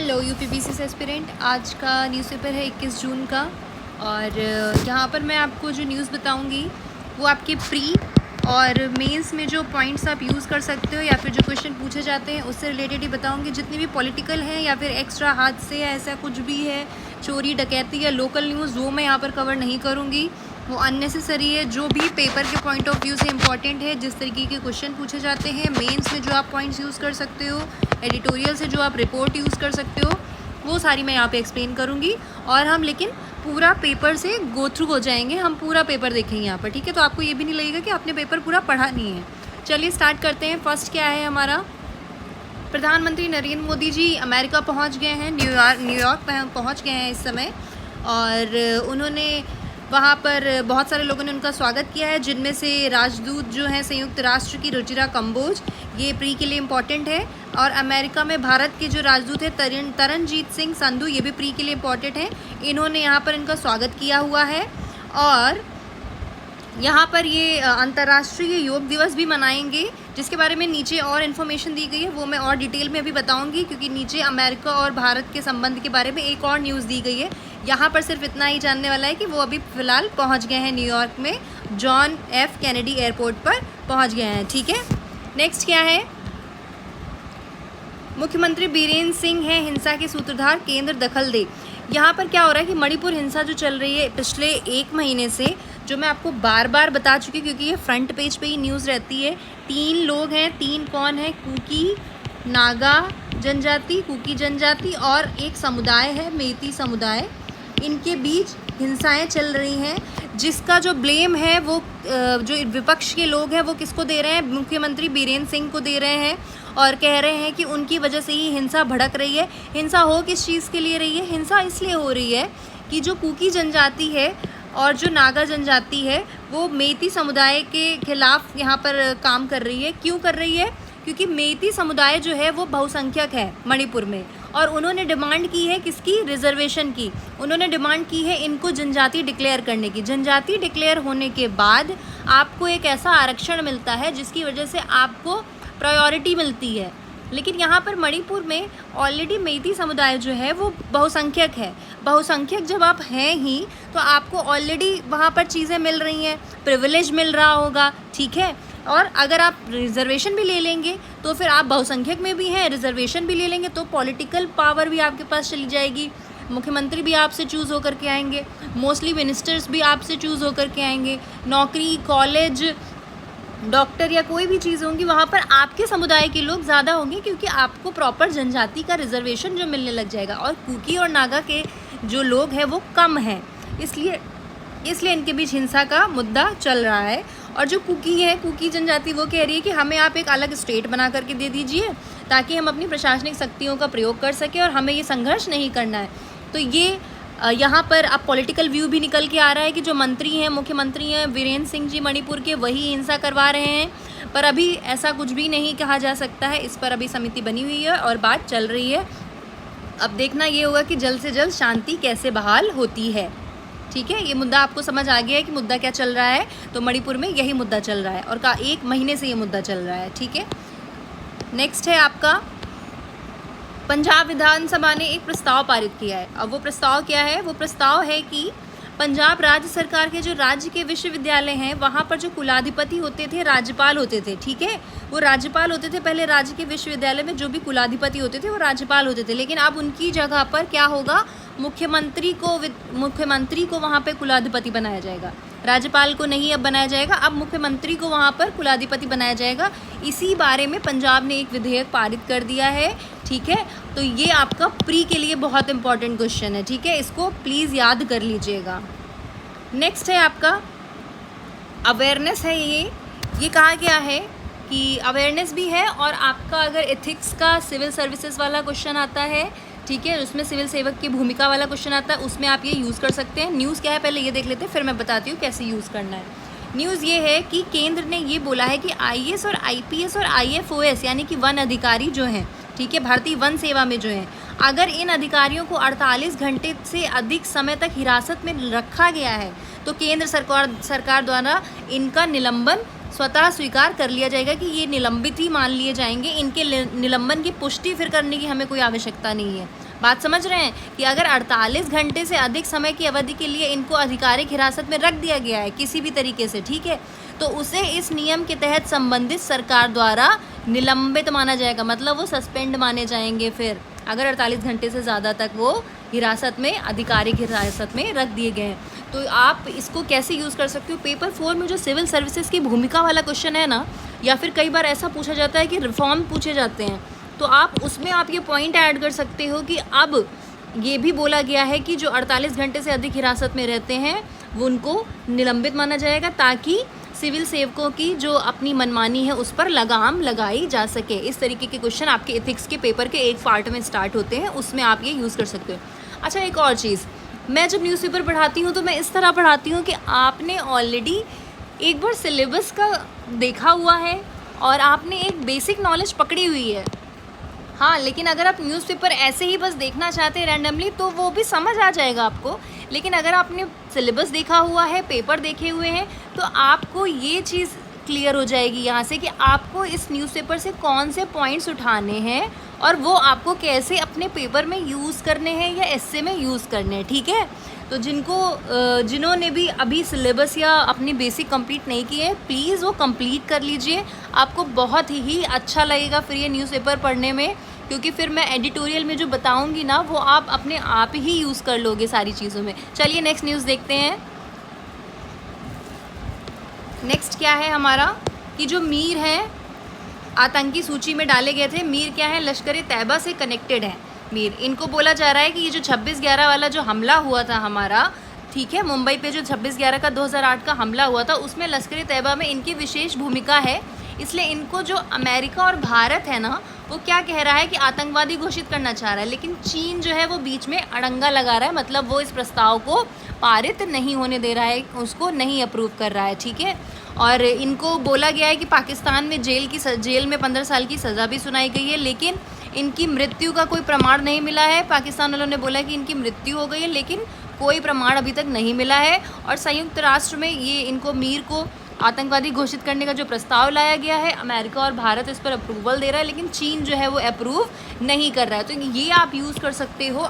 Hello UPPCS aspirant. आज का newspaper है 21 जून का और यहाँ पर मैं आपको जो न्यूज़ बताऊँगी वो आपके प्री और मेंस में जो पॉइंट्स आप यूज़ कर सकते हो या फिर जो क्वेश्चन पूछे जाते हैं उससे रिलेटेड ही बताऊँगी। जितनी भी पॉलिटिकल हैं या फिर एक्स्ट्रा हादसे या ऐसा कुछ भी है, चोरी डकैती या लोकल न्यूज़, वो मैं यहाँ पर कवर नहीं करूँगी, वो अननेसेसरी है। जो भी पेपर के पॉइंट ऑफ व्यू से इम्पॉर्टेंट है, जिस तरीके के क्वेश्चन पूछे जाते हैं, मेंस में जो आप पॉइंट्स यूज़ कर सकते हो, एडिटोरियल से जो आप रिपोर्ट यूज़ कर सकते हो, वो सारी मैं यहाँ पे एक्सप्लेन करूँगी। और हम लेकिन पूरा पेपर से गो थ्रू हो जाएंगे, हम पूरा पेपर देखेंगे यहाँ पर, ठीक है। तो आपको ये भी नहीं लगेगा कि आपने पेपर पूरा पढ़ा नहीं है। चलिए स्टार्ट करते हैं। फर्स्ट क्या है हमारा, प्रधानमंत्री नरेंद्र मोदी जी अमेरिका पहुँच गए हैं, न्यूयॉर्क पहुँच गए हैं इस समय, और उन्होंने वहाँ पर बहुत सारे लोगों ने उनका स्वागत किया है, जिनमें से राजदूत जो हैं संयुक्त राष्ट्र की रुचिरा कंबोज, ये प्री के लिए इम्पॉर्टेंट है। और अमेरिका में भारत के जो राजदूत है तरनजीत सिंह संधू, ये भी प्री के लिए इम्पॉर्टेंट है। इन्होंने यहाँ पर इनका स्वागत किया हुआ है। और यहाँ पर ये अंतर्राष्ट्रीय योग दिवस भी मनाएंगे, जिसके बारे में नीचे और इन्फॉर्मेशन दी गई है, वो मैं और डिटेल में अभी बताऊंगी, क्योंकि नीचे अमेरिका और भारत के संबंध के बारे में एक और न्यूज़ दी गई है। यहाँ पर सिर्फ इतना ही जानने वाला है कि वो अभी फ़िलहाल पहुँच गए हैं न्यूयॉर्क में, जॉन एफ कैनेडी एयरपोर्ट पर पहुँच गए हैं, ठीक है। नेक्स्ट क्या है, मुख्यमंत्री बीरेन्द्र सिंह हैं हिंसा के सूत्रधार, केंद्र दखल दे। यहाँ पर क्या हो रहा है कि मणिपुर हिंसा जो चल रही है पिछले 1 महीने से, जो मैं आपको बार बार बता चुकी हूँ क्योंकि ये फ्रंट पेज पे ही न्यूज़ रहती है। 3 लोग हैं, 3 कौन है, कुकी नागा जनजाति, कुकी जनजाति, और एक समुदाय है मेती समुदाय, इनके बीच हिंसाएं चल रही हैं, जिसका जो ब्लेम है वो जो विपक्ष के लोग हैं वो किसको दे रहे हैं, मुख्यमंत्री बीरेन्द्र सिंह को दे रहे हैं, और कह रहे हैं कि उनकी वजह से ही हिंसा भड़क रही है। हिंसा हो किस चीज़ के लिए रही है, हिंसा इसलिए हो रही है कि जो कुकी जनजाति है और जो नागा जनजाति है वो मेती समुदाय के खिलाफ यहाँ पर काम कर रही है। क्यों कर रही है, क्योंकि मेती समुदाय जो है वो बहुसंख्यक है मणिपुर में, और उन्होंने डिमांड की है किसकी, रिजर्वेशन की। उन्होंने डिमांड की है इनको जनजाति डिक्लेयर करने की। जनजाति डिक्लेयर होने के बाद आपको एक ऐसा आरक्षण मिलता है जिसकी वजह से आपको प्रायोरिटी मिलती है। लेकिन यहाँ पर मणिपुर में ऑलरेडी मेती समुदाय जो है वो बहुसंख्यक है। बहुसंख्यक जब आप हैं ही तो आपको ऑलरेडी वहाँ पर चीज़ें मिल रही हैं, प्रिविलेज मिल रहा होगा, ठीक है। और अगर आप रिजर्वेशन भी ले लेंगे तो फिर आप बहुसंख्यक में भी हैं, रिजर्वेशन भी ले लेंगे तो पॉलिटिकल पावर भी आपके पास चली जाएगी। मुख्यमंत्री भी आपसे चूज़ होकर के आएंगे, मोस्टली मिनिस्टर्स भी आपसे चूज़ होकर के आएंगे, नौकरी, कॉलेज, डॉक्टर या कोई भी चीज़ होंगी वहाँ पर आपके समुदाय के लोग ज़्यादा होंगे, क्योंकि आपको प्रॉपर जनजाति का रिजर्वेशन जो मिलने लग जाएगा। और कुकी और नागा के जो लोग हैं वो कम हैं, इसलिए इनके बीच हिंसा का मुद्दा चल रहा है। और जो कुकी है, कुकी जनजाति, वो कह रही है कि हमें आप एक अलग स्टेट बना करके दे दीजिए ताकि हम अपनी प्रशासनिक शक्तियों का प्रयोग कर सकें और हमें ये संघर्ष नहीं करना है। तो ये यहाँ पर अब पॉलिटिकल व्यू भी निकल के आ रहा है कि जो मंत्री हैं, मुख्यमंत्री हैं बीरेन्द्र सिंह जी मणिपुर के, वही हिंसा करवा रहे हैं। पर अभी ऐसा कुछ भी नहीं कहा जा सकता है, इस पर अभी समिति बनी हुई है और बात चल रही है। अब देखना ये होगा कि जल्द से जल्द शांति कैसे बहाल होती है, ठीक है। ये मुद्दा आपको समझ आ गया है कि मुद्दा क्या चल रहा है। तो मणिपुर में यही मुद्दा चल रहा है और 1 महीने से ये मुद्दा चल रहा है, ठीक है। नेक्स्ट है आपका, पंजाब विधानसभा ने एक प्रस्ताव पारित किया है। अब वो प्रस्ताव क्या है, वो प्रस्ताव है कि पंजाब राज्य सरकार के जो राज्य के विश्वविद्यालय हैं वहाँ पर जो कुलाधिपति होते थे, राज्यपाल होते थे, ठीक है, वो राज्यपाल होते थे। पहले राज्य के विश्वविद्यालय में जो भी कुलाधिपति होते थे वो राज्यपाल होते थे, लेकिन अब उनकी जगह पर क्या होगा, मुख्यमंत्री को वहाँ पे कुलाधिपति बनाया जाएगा। राज्यपाल को नहीं अब बनाया जाएगा, अब मुख्यमंत्री को वहाँ पर कुलाधिपति बनाया जाएगा। इसी बारे में पंजाब ने एक विधेयक पारित कर दिया है, ठीक है। तो ये आपका प्री के लिए बहुत इंपॉर्टेंट क्वेश्चन है, ठीक है, इसको प्लीज़ याद कर लीजिएगा। नेक्स्ट है आपका अवेयरनेस है। ये कहा गया है कि अवेयरनेस भी है, और आपका अगर एथिक्स का सिविल सर्विसेज वाला क्वेश्चन आता है, ठीक है, उसमें सिविल सेवक की भूमिका वाला क्वेश्चन आता है, उसमें आप ये यूज़ कर सकते हैं। न्यूज़ क्या है पहले ये देख लेते हैं, फिर मैं बताती हूँ कैसे यूज़ करना है। न्यूज़ ये है कि केंद्र ने ये बोला है कि आईएएस और आईपीएस और आईएफओएस यानी कि वन अधिकारी जो हैं, ठीक है, भारतीय वन सेवा में जो हैं, अगर इन अधिकारियों को 48 घंटे से अधिक समय तक हिरासत में रखा गया है तो केंद्र सरकार द्वारा इनका निलंबन स्वतः स्वीकार कर लिया जाएगा कि ये निलंबित ही मान लिए जाएंगे। इनके निलंबन की पुष्टि फिर करने की हमें कोई आवश्यकता नहीं है। बात समझ रहे हैं कि अगर 48 घंटे से अधिक समय की अवधि के लिए इनको आधिकारिक हिरासत में रख दिया गया है किसी भी तरीके से, ठीक है, तो उसे इस नियम के तहत संबंधित सरकार द्वारा निलंबित माना जाएगा, मतलब वो सस्पेंड माने जाएंगे फिर, अगर 48 घंटे से ज़्यादा तक वो हिरासत में, आधिकारिक हिरासत में रख दिए गए हैं। तो आप इसको कैसे यूज़ कर सकते हो? पेपर 4 में जो सिविल सर्विसेज की भूमिका वाला क्वेश्चन है ना, या फिर कई बार ऐसा पूछा जाता है कि रिफॉर्म पूछे जाते हैं, तो आप उसमें आप ये पॉइंट ऐड कर सकते हो कि अब ये भी बोला गया है कि जो 48 घंटे से अधिक हिरासत में रहते हैं वो उनको निलंबित माना जाएगा, ताकि सिविल सेवकों की जो अपनी मनमानी है उस पर लगाम लगाई जा सके। इस तरीके के क्वेश्चन आपके एथिक्स के पेपर के एक पार्ट में स्टार्ट होते हैं, उसमें आप ये यूज़ कर सकते हो। अच्छा, एक और चीज़, मैं जब न्यूज़पेपर पढ़ाती हूँ तो मैं इस तरह पढ़ाती हूँ कि आपने ऑलरेडी एक बार सिलेबस का देखा हुआ है और आपने एक बेसिक नॉलेज पकड़ी हुई है। हाँ, लेकिन अगर आप न्यूज़पेपर ऐसे ही बस देखना चाहते हैं रैंडमली तो वो भी समझ आ जाएगा आपको, लेकिन अगर आपने सिलेबस देखा हुआ है, पेपर देखे हुए हैं, तो आपको ये चीज़ क्लियर हो जाएगी यहाँ से कि आपको इस न्यूज़पेपर से कौन से पॉइंट्स उठाने हैं और वो आपको कैसे अपने पेपर में यूज़ करने हैं या एस्से में यूज़ करने हैं, ठीक है। तो जिन्होंने भी अभी सिलेबस या अपनी बेसिक कंप्लीट नहीं की है, प्लीज़ वो कंप्लीट कर लीजिए, आपको बहुत ही अच्छा लगेगा फिर ये न्यूज़पेपर पढ़ने में, क्योंकि फिर मैं एडिटोरियल में जो बताऊंगी ना वो आप अपने आप ही यूज़ कर लोगे सारी चीज़ों में। चलिए नेक्स्ट न्यूज़ देखते हैं। नेक्स्ट क्या है हमारा कि जो मीर हैं आतंकी सूची में डाले गए थे। मीर क्या है? लश्कर तैयबा से कनेक्टेड है मीर। इनको बोला जा रहा है कि ये जो 26/11 वाला जो हमला हुआ था हमारा, ठीक है, मुंबई पे जो 26/11 का 2008 का हमला हुआ था, उसमें लश्कर तैयबा में इनकी विशेष भूमिका है, इसलिए इनको जो अमेरिका और भारत है ना वो क्या कह रहा है कि आतंकवादी घोषित करना चाह रहा है, लेकिन चीन जो है वो बीच में अड़ंगा लगा रहा है, मतलब वो इस प्रस्ताव को पारित नहीं होने दे रहा है, उसको नहीं अप्रूव कर रहा है, ठीक है। और इनको बोला गया है कि पाकिस्तान में जेल में 15 साल की सज़ा भी सुनाई गई है, लेकिन इनकी मृत्यु का कोई प्रमाण नहीं मिला है। पाकिस्तान वालों ने बोला कि इनकी मृत्यु हो गई है, लेकिन कोई प्रमाण अभी तक नहीं मिला है। और संयुक्त राष्ट्र में ये इनको मीर को आतंकवादी घोषित करने का जो प्रस्ताव लाया गया है, अमेरिका और भारत इस पर अप्रूवल दे रहा है, लेकिन चीन जो है वो अप्रूव नहीं कर रहा है। तो ये आप यूज़ कर सकते हो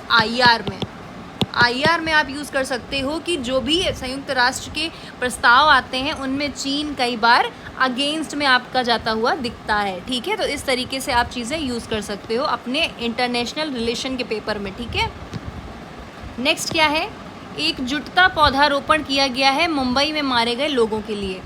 आईआर में आप यूज़ कर सकते हो कि जो भी संयुक्त राष्ट्र के प्रस्ताव आते हैं उनमें चीन कई बार अगेंस्ट में आपका जाता हुआ दिखता है, ठीक है। तो इस तरीके से आप चीज़ें यूज़ कर सकते हो अपने इंटरनेशनल रिलेशन के पेपर में, ठीक है। नेक्स्ट क्या है? एकजुटता पौधारोपण किया गया है मुंबई में मारे गए लोगों के लिए।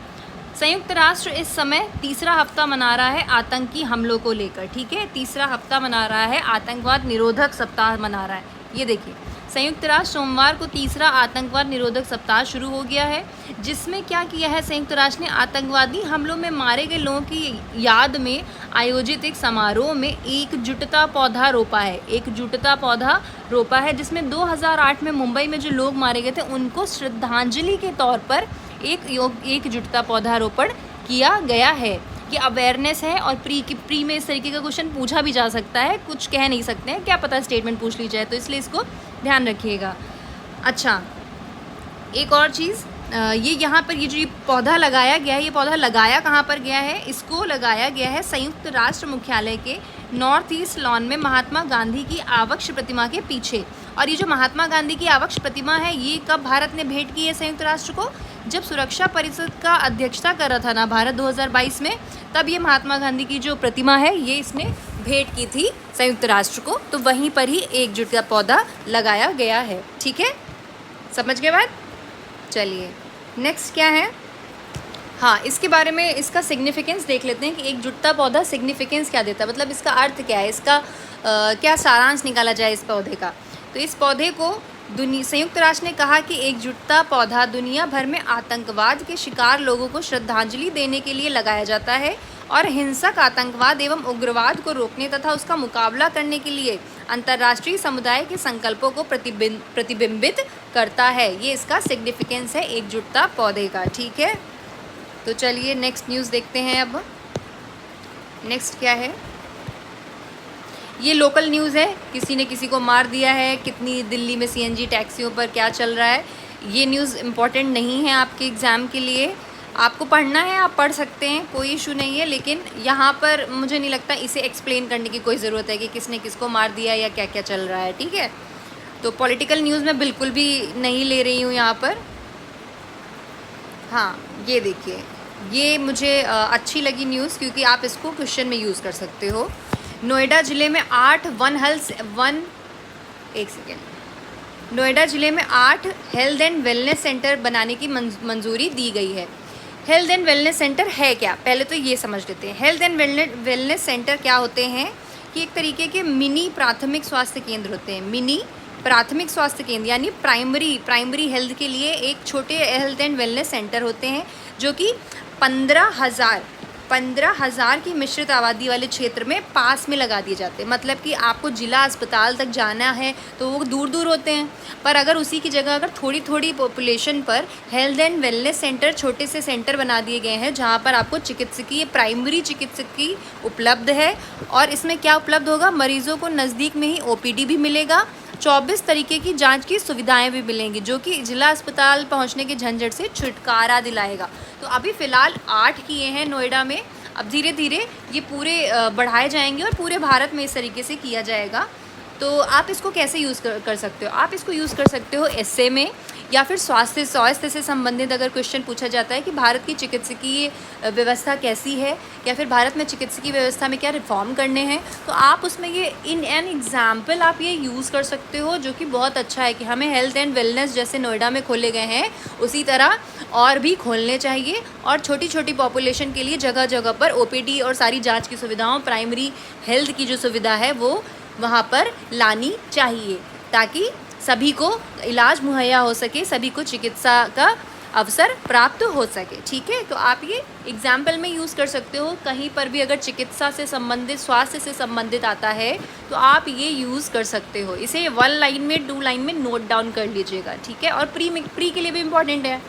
संयुक्त राष्ट्र इस समय तीसरा हफ्ता मना रहा है आतंकी हमलों को लेकर, ठीक है, तीसरा हफ्ता मना रहा है, आतंकवाद निरोधक सप्ताह मना रहा है। ये देखिए, संयुक्त राष्ट्र सोमवार को तीसरा आतंकवाद निरोधक सप्ताह शुरू हो गया है, जिसमें क्या किया है संयुक्त राष्ट्र ने, आतंकवादी हमलों में मारे गए लोगों की याद में आयोजित एक समारोह में एकजुटता पौधा रोपा है। एकजुटता पौधा रोपा है, जिसमें 2008 में मुंबई में जो लोग मारे गए थे उनको श्रद्धांजलि के तौर पर एकजुटता पौधारोपण किया गया है। कि अवेयरनेस है और प्री में इस तरीके का क्वेश्चन पूछा भी जा सकता है, कुछ कह नहीं सकते हैं, क्या पता स्टेटमेंट पूछ ली जाए, तो इसलिए इसको ध्यान रखिएगा। अच्छा, एक और चीज़, ये यहाँ पर ये जो पौधा लगाया गया है, ये पौधा लगाया कहाँ पर गया है? इसको लगाया गया है संयुक्त राष्ट्र मुख्यालय के नॉर्थ ईस्ट लॉन में महात्मा गांधी की आवक्ष प्रतिमा के पीछे। और ये जो महात्मा गांधी की आवक्ष प्रतिमा है, ये कब भारत ने भेंट की है संयुक्त राष्ट्र को? जब सुरक्षा परिषद का अध्यक्षता कर रहा था ना भारत 2022 में, तब ये महात्मा गांधी की जो प्रतिमा है ये इसने भेंट की थी संयुक्त राष्ट्र को, तो वहीं पर ही एकजुटता पौधा लगाया गया है, ठीक है, समझ गए बात। चलिए नेक्स्ट क्या है? हाँ, इसके बारे में इसका सिग्निफिकेंस देख लेते हैं कि एकजुटता पौधा सिग्निफिकेंस क्या देता है, मतलब इसका अर्थ क्या है, इसका क्या सारांश निकाला जाए इस पौधे का। तो इस पौधे को संयुक्त राष्ट्र ने कहा कि एकजुटता पौधा दुनिया भर में आतंकवाद के शिकार लोगों को श्रद्धांजलि देने के लिए लगाया जाता है और हिंसक आतंकवाद एवं उग्रवाद को रोकने तथा उसका मुकाबला करने के लिए अंतर्राष्ट्रीय समुदाय के संकल्पों को प्रतिबिंबित करता है। ये इसका सिग्निफिकेंस है एकजुटता पौधे का, ठीक है। तो चलिए नेक्स्ट न्यूज़ देखते हैं। अब नेक्स्ट क्या है? ये लोकल न्यूज़ है, किसी ने किसी को मार दिया है, कितनी दिल्ली में सीएनजी टैक्सियों पर क्या चल रहा है, ये न्यूज़ इम्पॉर्टेंट नहीं है आपके एग्ज़ाम के लिए। आपको पढ़ना है आप पढ़ सकते हैं, कोई इशू नहीं है, लेकिन यहाँ पर मुझे नहीं लगता इसे एक्सप्लेन करने की कोई ज़रूरत है कि किसने किसको मार दिया या क्या क्या चल रहा है, ठीक है। तो पॉलिटिकल न्यूज़ मैं बिल्कुल भी नहीं ले रही हूँ यहाँ पर। हाँ, ये देखिए, ये मुझे अच्छी लगी न्यूज़ क्योंकि आप इसको क्वेश्चन में यूज़ कर सकते हो। नोएडा ज़िले में 8 नोएडा ज़िले में 8 हेल्थ एंड वेलनेस सेंटर बनाने की मंजूरी दी गई है। हेल्थ एंड वेलनेस सेंटर है क्या, पहले तो ये समझ लेते हैं। हेल्थ एंड वेलनेस सेंटर क्या होते हैं कि एक तरीके के मिनी प्राथमिक स्वास्थ्य केंद्र होते हैं। मिनी प्राथमिक स्वास्थ्य केंद्र यानी प्राइमरी हेल्थ के लिए एक छोटे हेल्थ एंड वेलनेस सेंटर होते हैं जो कि 15,000 की मिश्रित आबादी वाले क्षेत्र में पास में लगा दिए जाते हैं। मतलब कि आपको जिला अस्पताल तक जाना है तो वो दूर दूर होते हैं, पर अगर उसी की जगह अगर थोड़ी थोड़ी पॉपुलेशन पर हेल्थ एंड वेलनेस सेंटर, छोटे से सेंटर बना दिए गए हैं जहाँ पर आपको प्राइमरी चिकित्सकीय उपलब्ध है। और इसमें क्या उपलब्ध होगा, मरीजों को नज़दीक में ही OPD भी मिलेगा, 24 तरीके की जांच की सुविधाएं भी मिलेंगी जो कि जिला अस्पताल पहुंचने के झंझट से छुटकारा दिलाएगा। तो अभी फ़िलहाल 8 किए हैं नोएडा में, अब धीरे धीरे ये पूरे बढ़ाए जाएंगे और पूरे भारत में इस तरीके से किया जाएगा। तो आप इसको कैसे यूज़ कर सकते हो, आप इसको यूज़ कर सकते हो एस्से में, या फिर स्वास्थ्य से संबंधित अगर क्वेश्चन पूछा जाता है कि भारत की चिकित्सकीय व्यवस्था कैसी है या फिर भारत में चिकित्सकीय व्यवस्था में क्या रिफॉर्म करने हैं, तो आप उसमें ये इन एन एग्जाम्पल आप ये यूज़ कर सकते हो, जो कि बहुत अच्छा है कि हमें हेल्थ एंड वेलनेस जैसे नोएडा में खोले गए हैं उसी तरह और भी खोलने चाहिए। और छोटी छोटी पॉपुलेशन के लिए जगह जगह पर OPD और सारी जाँच की सुविधाओं, प्राइमरी हेल्थ की जो सुविधा है वो वहाँ पर लानी चाहिए ताकि सभी को इलाज मुहैया हो सके, सभी को चिकित्सा का अवसर प्राप्त हो सके, ठीक है। तो आप ये एग्जाम्पल में यूज़ कर सकते हो, कहीं पर भी अगर चिकित्सा से संबंधित, स्वास्थ्य से संबंधित आता है तो आप ये यूज़ कर सकते हो। इसे 1 लाइन में 2 लाइन में नोट डाउन कर लीजिएगा, ठीक है। और प्री के लिए भी इम्पॉर्टेंट है,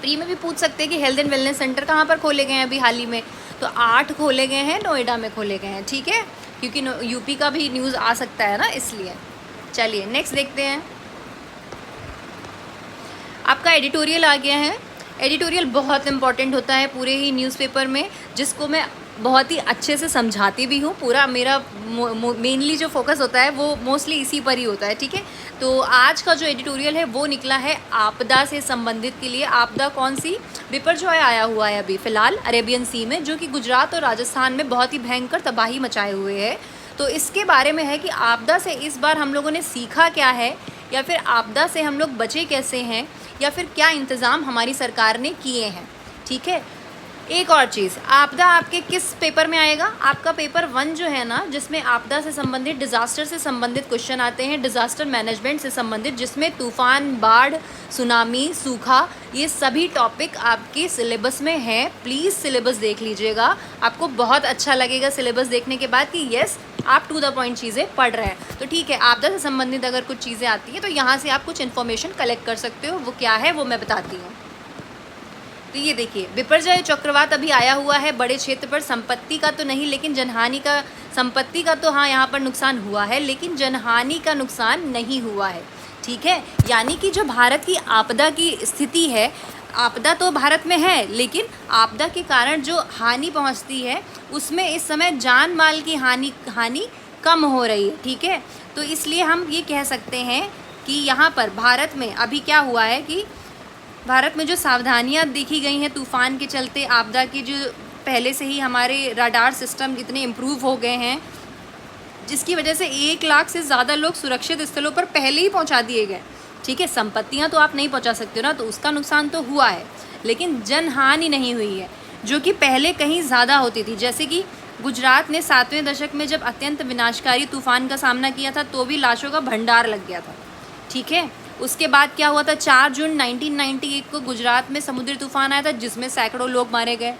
प्री में भी पूछ सकते हैं कि हेल्थ एंड वेलनेस सेंटर कहाँ पर खोले गए हैं अभी हाल ही में, तो 8 खोले गए हैं, नोएडा में खोले गए हैं, ठीक है, क्योंकि यूपी का भी न्यूज़ आ सकता है ना, इसलिए। चलिए नेक्स्ट देखते हैं। आपका एडिटोरियल आ गया है। एडिटोरियल बहुत इंपॉर्टेंट होता है पूरे ही न्यूज़पेपर में, जिसको मैं बहुत ही अच्छे से समझाती भी हूँ। पूरा मेरा मेनली जो फोकस होता है वो मोस्टली इसी पर ही होता है, ठीक है। तो आज का जो एडिटोरियल है वो निकला है आपदा से संबंधित के लिए। आपदा कौन सी, बिपरजॉय आया हुआ है अभी फ़िलहाल अरेबियन सी में, जो कि गुजरात और राजस्थान में बहुत ही भयंकर तबाही मचाए हुए है। तो इसके बारे में है कि आपदा से इस बार हम लोगों ने सीखा क्या है, या फिर आपदा से हम लोग बचे कैसे हैं, या फिर क्या इंतज़ाम हमारी सरकार ने किए हैं, ठीक है। एक और चीज़, आपदा आपके किस पेपर में आएगा, आपका पेपर 1 जो है ना, जिसमें आपदा से संबंधित, डिज़ास्टर से संबंधित क्वेश्चन आते हैं, डिज़ास्टर मैनेजमेंट से संबंधित, जिसमें तूफ़ान, बाढ़, सुनामी, सूखा, ये सभी टॉपिक आपके सिलेबस में हैं। प्लीज़ सिलेबस देख लीजिएगा, आपको बहुत अच्छा लगेगा सिलेबस देखने के बाद कि येस आप टू द पॉइंट चीज़ें पढ़ रहे हैं। तो ठीक है, आपदा से संबंधित अगर कुछ चीज़ें आती हैं तो यहाँ से आप कुछ इन्फॉर्मेशन कलेक्ट कर सकते हो, वो क्या है वो मैं बताती हूँ। तो ये देखिए, बिपरजॉय चक्रवात अभी आया हुआ है बड़े क्षेत्र पर, संपत्ति का तो नहीं लेकिन जनहानि का, संपत्ति का तो हाँ यहाँ पर नुकसान हुआ है, लेकिन जनहानि का नुकसान नहीं हुआ है, ठीक है। यानी कि जो भारत की आपदा की स्थिति है, आपदा तो भारत में है, लेकिन आपदा के कारण जो हानि पहुँचती है उसमें इस समय जान माल की हानि कम हो रही है, ठीक है। तो इसलिए हम ये कह सकते हैं कि यहाँ पर भारत में अभी क्या हुआ है कि भारत में जो सावधानियां देखी गई हैं तूफ़ान के चलते, आपदा की, जो पहले से ही हमारे रडार सिस्टम इतने इम्प्रूव हो गए हैं, जिसकी वजह से 1 लाख से ज़्यादा लोग सुरक्षित स्थलों पर पहले ही पहुंचा दिए गए, ठीक है। संपत्तियां तो आप नहीं पहुंचा सकते हो ना, तो उसका नुकसान तो हुआ है, लेकिन जनहानि नहीं हुई है, जो कि पहले कहीं ज़्यादा होती थी। जैसे कि गुजरात ने 7वें दशक में जब अत्यंत विनाशकारी तूफ़ान का सामना किया था तो भी लाशों का भंडार लग गया था, ठीक है। उसके बाद क्या हुआ था, 4 जून 1998 को गुजरात में समुद्री तूफान आया था जिसमें सैकड़ों लोग मारे गए।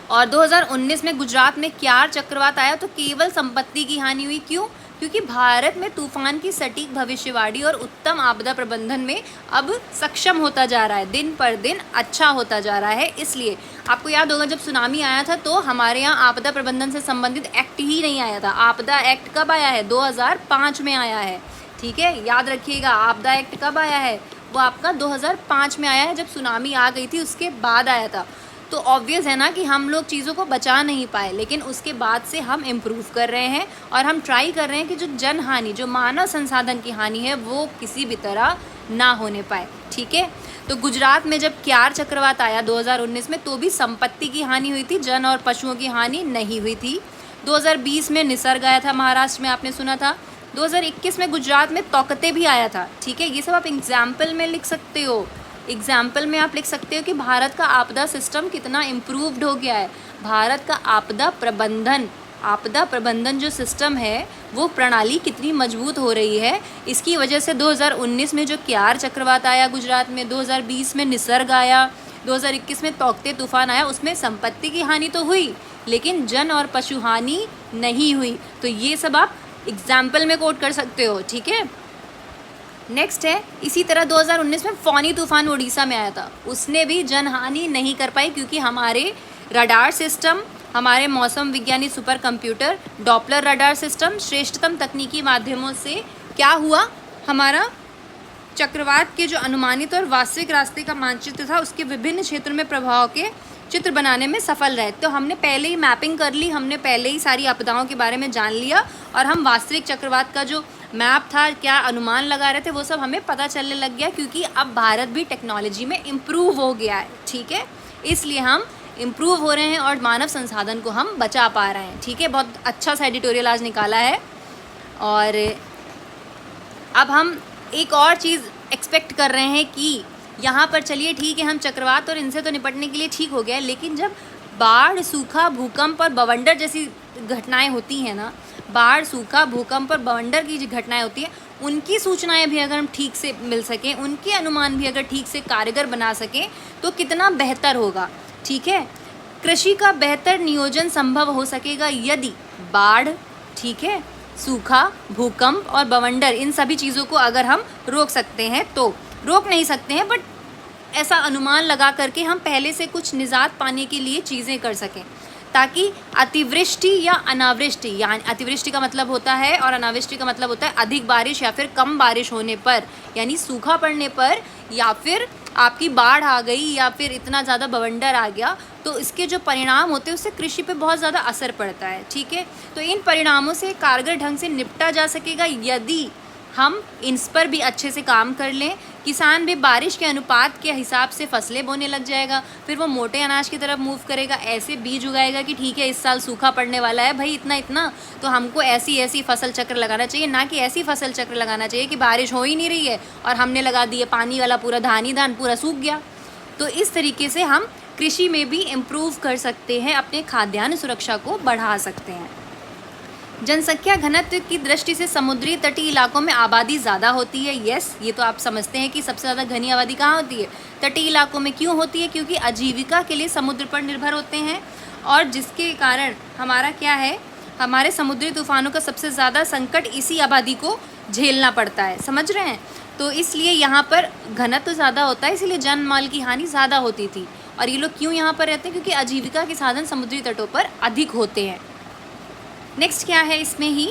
और 2019 में गुजरात में क्यार चक्रवात आया तो केवल संपत्ति की हानि हुई। क्यों? क्योंकि भारत में तूफान की सटीक भविष्यवाणी और उत्तम आपदा प्रबंधन में अब सक्षम होता जा रहा है, दिन पर दिन अच्छा होता जा रहा है। इसलिए आपको याद होगा जब सुनामी आया था तो हमारे यहाँ आपदा प्रबंधन से संबंधित एक्ट ही नहीं आया था। आपदा एक्ट कब आया है? 2005 में आया है, ठीक है, याद रखिएगा। आपदा एक्ट कब आया है? वो आपका 2005 में आया है, जब सुनामी आ गई थी उसके बाद आया था। तो ऑब्वियस है ना कि हम लोग चीज़ों को बचा नहीं पाए, लेकिन उसके बाद से हम इम्प्रूव कर रहे हैं और हम ट्राई कर रहे हैं कि जो जन हानि, जो मानव संसाधन की हानि है, वो किसी भी तरह ना होने पाए। ठीक है, तो गुजरात में जब क्यार चक्रवात आया 2019 में, तो भी संपत्ति की हानि हुई थी, जन और पशुओं की हानि नहीं हुई थी। 2020 में निसर्ग आया था महाराष्ट्र में, आपने सुना था। 2021 में गुजरात में तौकते भी आया था। ठीक है, ये सब आप एग्जाम्पल में लिख सकते हो। एग्जाम्पल में आप लिख सकते हो कि भारत का आपदा सिस्टम कितना इम्प्रूव्ड हो गया है। भारत का आपदा प्रबंधन जो सिस्टम है, वो प्रणाली कितनी मजबूत हो रही है। इसकी वजह से 2019 में जो क्यार चक्रवात आया गुजरात में, 2020 में निसर्ग आया, 2021 में तौकते तूफान आया, उसमें संपत्ति की हानि तो हुई लेकिन जन और पशु हानि नहीं हुई। तो ये सब आप एग्जाम्पल में कोट कर सकते हो। ठीक है, नेक्स्ट है, इसी तरह 2019 में फौनी तूफान उड़ीसा में आया था, उसने भी जनहानि नहीं कर पाई क्योंकि हमारे रडार सिस्टम, हमारे मौसम विज्ञानी super computer Doppler radar system, श्रेष्ठतम तकनीकी माध्यमों से क्या हुआ, हमारा चक्रवात के जो अनुमानित और वास्तविक रास्ते का मानचित्र था, उसके विभिन्न क्षेत्रों में प्रभाव के चित्र बनाने में सफल रहे। तो हमने पहले ही मैपिंग कर ली, हमने पहले ही सारी आपदाओं के बारे में जान लिया और हम वास्तविक चक्रवात का जो मैप था, क्या अनुमान लगा रहे थे, वो सब हमें पता चलने लग गया क्योंकि अब भारत भी टेक्नोलॉजी में इम्प्रूव हो गया है। ठीक है, इसलिए हम इम्प्रूव हो रहे हैं और मानव संसाधन को हम बचा पा रहे हैं। ठीक है, बहुत अच्छा सा एडिटोरियल आज निकाला है। और अब हम एक और चीज़ एक्सपेक्ट कर रहे हैं कि यहाँ पर चलिए ठीक है, हम चक्रवात और इनसे तो निपटने के लिए ठीक हो गया है, लेकिन जब बाढ़, सूखा, भूकंप और बवंडर जैसी घटनाएं होती हैं ना, बाढ़, सूखा, भूकंप और बवंडर की जो घटनाएं होती हैं, उनकी सूचनाएं भी अगर हम ठीक से मिल सकें, उनके अनुमान भी अगर ठीक से कारगर बना सकें तो कितना बेहतर होगा। ठीक है, कृषि का बेहतर नियोजन संभव हो सकेगा यदि बाढ़, ठीक है, सूखा, भूकंप और बवंडर, इन सभी चीज़ों को अगर हम रोक सकते हैं, तो रोक नहीं सकते हैं बट ऐसा अनुमान लगा करके हम पहले से कुछ निजात पाने के लिए चीज़ें कर सकें, ताकि अतिवृष्टि या अनावृष्टि, यानी अतिवृष्टि का मतलब होता है और अनावृष्टि का मतलब होता है अधिक बारिश या फिर कम बारिश होने पर, यानी सूखा पड़ने पर, या फिर आपकी बाढ़ आ गई या फिर इतना ज़्यादा बवंडर आ गया, तो इसके जो परिणाम होते हैं उससे कृषि पे बहुत ज़्यादा असर पड़ता है। ठीक है, तो इन परिणामों से कारगर ढंग से निपटा जा सकेगा यदि हम इन पर भी अच्छे से काम कर लें। किसान भी बारिश के अनुपात के हिसाब से फसलें बोने लग जाएगा, फिर वो मोटे अनाज की तरफ मूव करेगा, ऐसे बीज उगाएगा कि ठीक है इस साल सूखा पड़ने वाला है भाई इतना इतना, तो हमको ऐसी फसल चक्र लगाना चाहिए, ना कि ऐसी फसल चक्र लगाना चाहिए कि बारिश हो ही नहीं रही है और हमने लगा दिए पानी वाला पूरा धान ही धान पूरा सूख गया। तो इस तरीके से हम कृषि में भी इम्प्रूव कर सकते हैं, अपने खाद्यान्न सुरक्षा को बढ़ा सकते हैं। जनसंख्या घनत्व की दृष्टि से समुद्री तटीय इलाकों में आबादी ज़्यादा होती है। यस, ये तो आप समझते हैं कि सबसे ज़्यादा घनी आबादी कहाँ होती है, तटीय इलाकों में। क्यों होती है? क्योंकि आजीविका के लिए समुद्र पर निर्भर होते हैं और जिसके कारण हमारा क्या है, हमारे समुद्री तूफानों का सबसे ज़्यादा संकट इसी आबादी को झेलना पड़ता है। समझ रहे हैं? तो इसलिए यहाँ पर घनत्व ज़्यादा होता है, इसलिए जन माल की हानि ज़्यादा होती थी। और ये लोग क्यों यहाँ पर रहते हैं? क्योंकि आजीविका के साधन समुद्री तटों पर अधिक होते हैं। नेक्स्ट क्या है इसमें ही,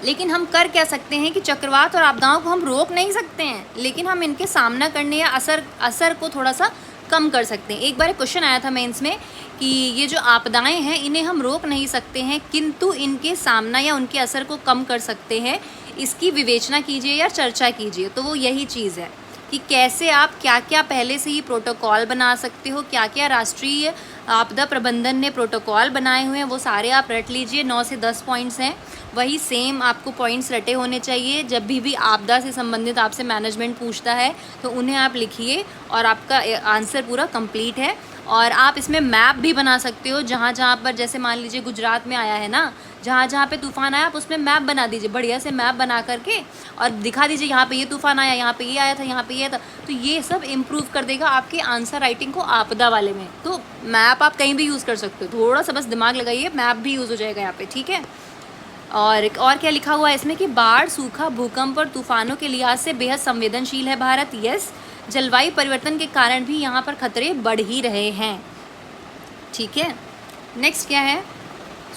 लेकिन हम कर क्या सकते हैं कि चक्रवात और आपदाओं को हम रोक नहीं सकते हैं, लेकिन हम इनके सामना करने या असर को थोड़ा सा कम कर सकते हैं। एक बार क्वेश्चन आया था मेंस में कि ये जो आपदाएं हैं इन्हें हम रोक नहीं सकते हैं, किंतु इनके सामना या उनके असर को कम कर सकते हैं। इसकी विवेचना कीजिए या चर्चा कीजिए। तो वो यही चीज़ है कि कैसे आप क्या क्या पहले से ही प्रोटोकॉल बना सकते हो, क्या क्या राष्ट्रीय आपदा प्रबंधन ने प्रोटोकॉल बनाए हुए हैं, वो सारे आप रट लीजिए। 9 से 10 पॉइंट्स हैं, वही सेम आपको पॉइंट्स रटे होने चाहिए। जब भी आपदा से संबंधित आपसे मैनेजमेंट पूछता है तो उन्हें आप लिखिए और आपका आंसर पूरा कंप्लीट है। और आप इसमें मैप भी बना सकते हो, जहाँ जहाँ पर, जैसे मान लीजिए गुजरात में आया है ना, जहाँ जहाँ पे तूफान आया आप उसमें मैप बना दीजिए, बढ़िया से मैप बना करके और दिखा दीजिए यहाँ पे ये तूफान आया, यहाँ पे ये आया था, यहाँ पे ये था। तो ये सब इम्प्रूव कर देगा आपके आंसर राइटिंग को आपदा वाले में। तो मैप आप कहीं भी यूज़ कर सकते हो, थोड़ा सा बस दिमाग लगाइए, मैप भी यूज़ हो जाएगा यहाँ पे। ठीक है, और क्या लिखा हुआ है इसमें कि बाढ़, सूखा, भूकंप और तूफानों के लिहाज से बेहद संवेदनशील है भारत। यस, जलवायु परिवर्तन के कारण भी यहाँ पर खतरे बढ़ ही रहे हैं। ठीक है, नेक्स्ट क्या है,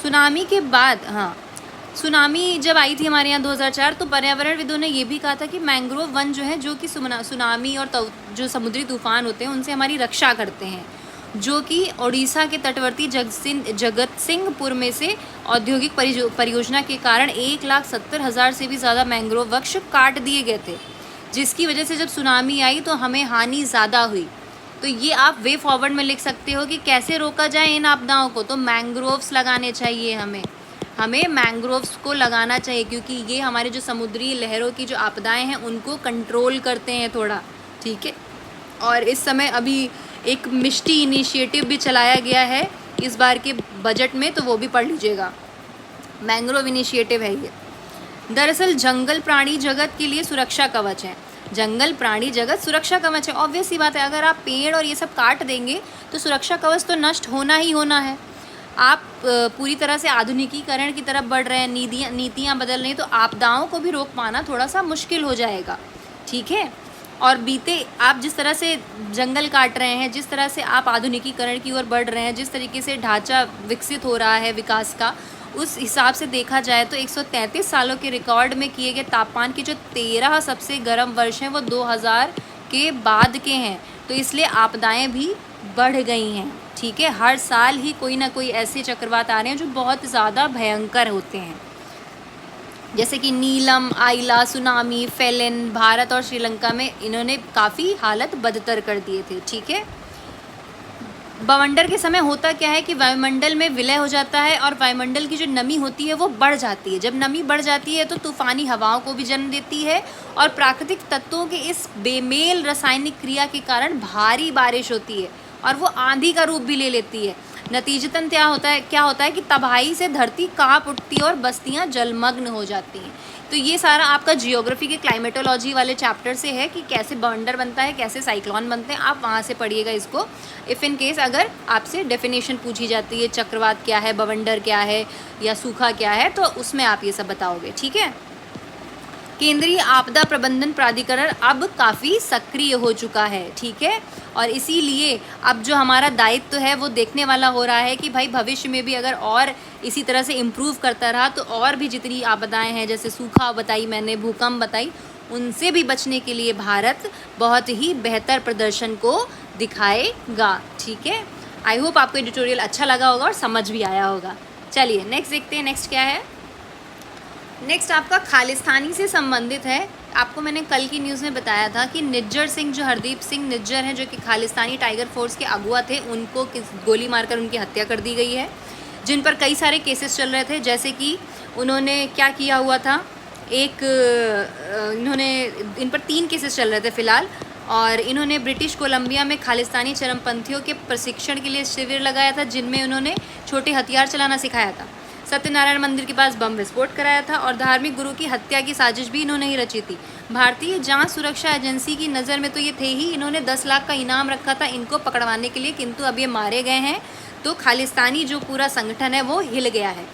सुनामी के बाद, हाँ, सुनामी जब आई थी हमारे यहाँ 2004, तो पर्यावरणविदों ने ये भी कहा था कि मैंग्रोव वन जो है, जो कि सुनामी और जो समुद्री तूफान होते हैं उनसे हमारी रक्षा करते हैं, जो कि ओडिशा के तटवर्ती जगतसिंहपुर में से औद्योगिक परियोजना के कारण 1,70,000 से भी ज़्यादा मैंग्रोव वृक्ष काट दिए गए थे, जिसकी वजह से जब सुनामी आई तो हमें हानि ज़्यादा हुई। तो ये आप वे फॉरवर्ड में लिख सकते हो कि कैसे रोका जाए इन आपदाओं को। तो मैंग्रोव्स लगाने चाहिए, हमें मैंग्रोव्स को लगाना चाहिए, क्योंकि ये हमारे जो समुद्री लहरों की जो आपदाएं हैं उनको कंट्रोल करते हैं थोड़ा, ठीक है। और इस समय अभी एक मिष्टी इनिशिएटिव भी चलाया गया है इस बार के बजट में, तो वो भी पढ़ लीजिएगा। मैंग्रोव इनिशिएटिव है ये। दरअसल जंगल प्राणी जगत के लिए सुरक्षा कवच है। जंगल प्राणी जगत सुरक्षा कवच है, ऑब्वियस सी बात है। अगर आप पेड़ और ये सब काट देंगे तो सुरक्षा कवच तो नष्ट होना ही होना है। आप पूरी तरह से आधुनिकीकरण की तरफ बढ़ रहे हैं, नीतियाँ बदल रही हैं, तो आपदाओं को भी रोक पाना थोड़ा सा मुश्किल हो जाएगा, ठीक है। और आप जिस तरह से जंगल काट रहे हैं, जिस तरह से आप आधुनिकीकरण की ओर बढ़ रहे हैं, जिस तरीके से ढांचा विकसित हो रहा है विकास का, उस हिसाब से देखा जाए तो 133 सालों के रिकॉर्ड में किए गए तापमान के जो 13 सबसे गर्म वर्ष हैं वो 2000 के बाद के हैं। तो इसलिए आपदाएं भी बढ़ गई हैं, ठीक है। हर साल ही कोई ना कोई ऐसे चक्रवात आ रहे हैं जो बहुत ज़्यादा भयंकर होते हैं, जैसे कि नीलम, आइला, सुनामी, फेलिन। भारत और श्रीलंका में इन्होंने काफ़ी हालत बदतर कर दिए थे, ठीक है। बवंडर के समय होता क्या है कि वायुमंडल में विलय हो जाता है और वायुमंडल की जो नमी होती है वो बढ़ जाती है। जब नमी बढ़ जाती है तो तूफानी हवाओं को भी जन्म देती है और प्राकृतिक तत्वों के इस बेमेल रासायनिक क्रिया के कारण भारी बारिश होती है और वो आंधी का रूप भी ले लेती है। नतीजतन क्या होता है कि तबाही से धरती कांप उठती है और बस्तियां जलमग्न हो जाती हैं। तो ये सारा आपका जियोग्राफी के क्लाइमेटोलॉजी वाले चैप्टर से है कि कैसे बवंडर बनता है, कैसे साइक्लोन बनते हैं। आप वहाँ से पढ़िएगा इसको, इफ़ इन केस अगर आपसे डेफिनेशन पूछी जाती है चक्रवात क्या है, बवंडर क्या है या सूखा क्या है, तो उसमें आप ये सब बताओगे, ठीक है। केंद्रीय आपदा प्रबंधन प्राधिकरण अब काफ़ी सक्रिय हो चुका है, ठीक है। और इसीलिए अब जो हमारा दायित्व है वो देखने वाला हो रहा है कि भाई भविष्य में भी अगर और इसी तरह से इम्प्रूव करता रहा तो और भी जितनी आपदाएं हैं, जैसे सूखा बताई मैंने, भूकंप बताई, उनसे भी बचने के लिए भारत बहुत ही बेहतर प्रदर्शन को दिखाएगा, ठीक है। आई होप आपको एडिटोरियल अच्छा लगा होगा और समझ भी आया होगा। चलिए नेक्स्ट देखते हैं, नेक्स्ट क्या है। नेक्स्ट आपका खालिस्तानी से संबंधित है। आपको मैंने कल की न्यूज़ में बताया था कि निज्जर सिंह, जो हरदीप सिंह निज्जर हैं, जो कि खालिस्तानी टाइगर फोर्स के अगुआ थे, उनको गोली मारकर उनकी हत्या कर दी गई है, जिन पर कई सारे केसेस चल रहे थे। जैसे कि उन्होंने क्या किया हुआ था, इन पर 3 केसेस चल रहे थे फ़िलहाल, और इन्होंने ब्रिटिश कोलंबिया में खालिस्तानी चरमपंथियों के प्रशिक्षण के लिए शिविर लगाया था, जिनमें उन्होंने छोटे हथियार चलाना सिखाया था, सत्यनारायण मंदिर के पास बम विस्फोट कराया था और धार्मिक गुरु की हत्या की साजिश भी इन्होंने ही रची थी। भारतीय जांच सुरक्षा एजेंसी की नज़र में तो ये थे ही। इन्होंने 10 लाख का इनाम रखा था इनको पकड़वाने के लिए, किंतु अब ये मारे गए हैं तो खालिस्तानी जो पूरा संगठन है वो हिल गया है।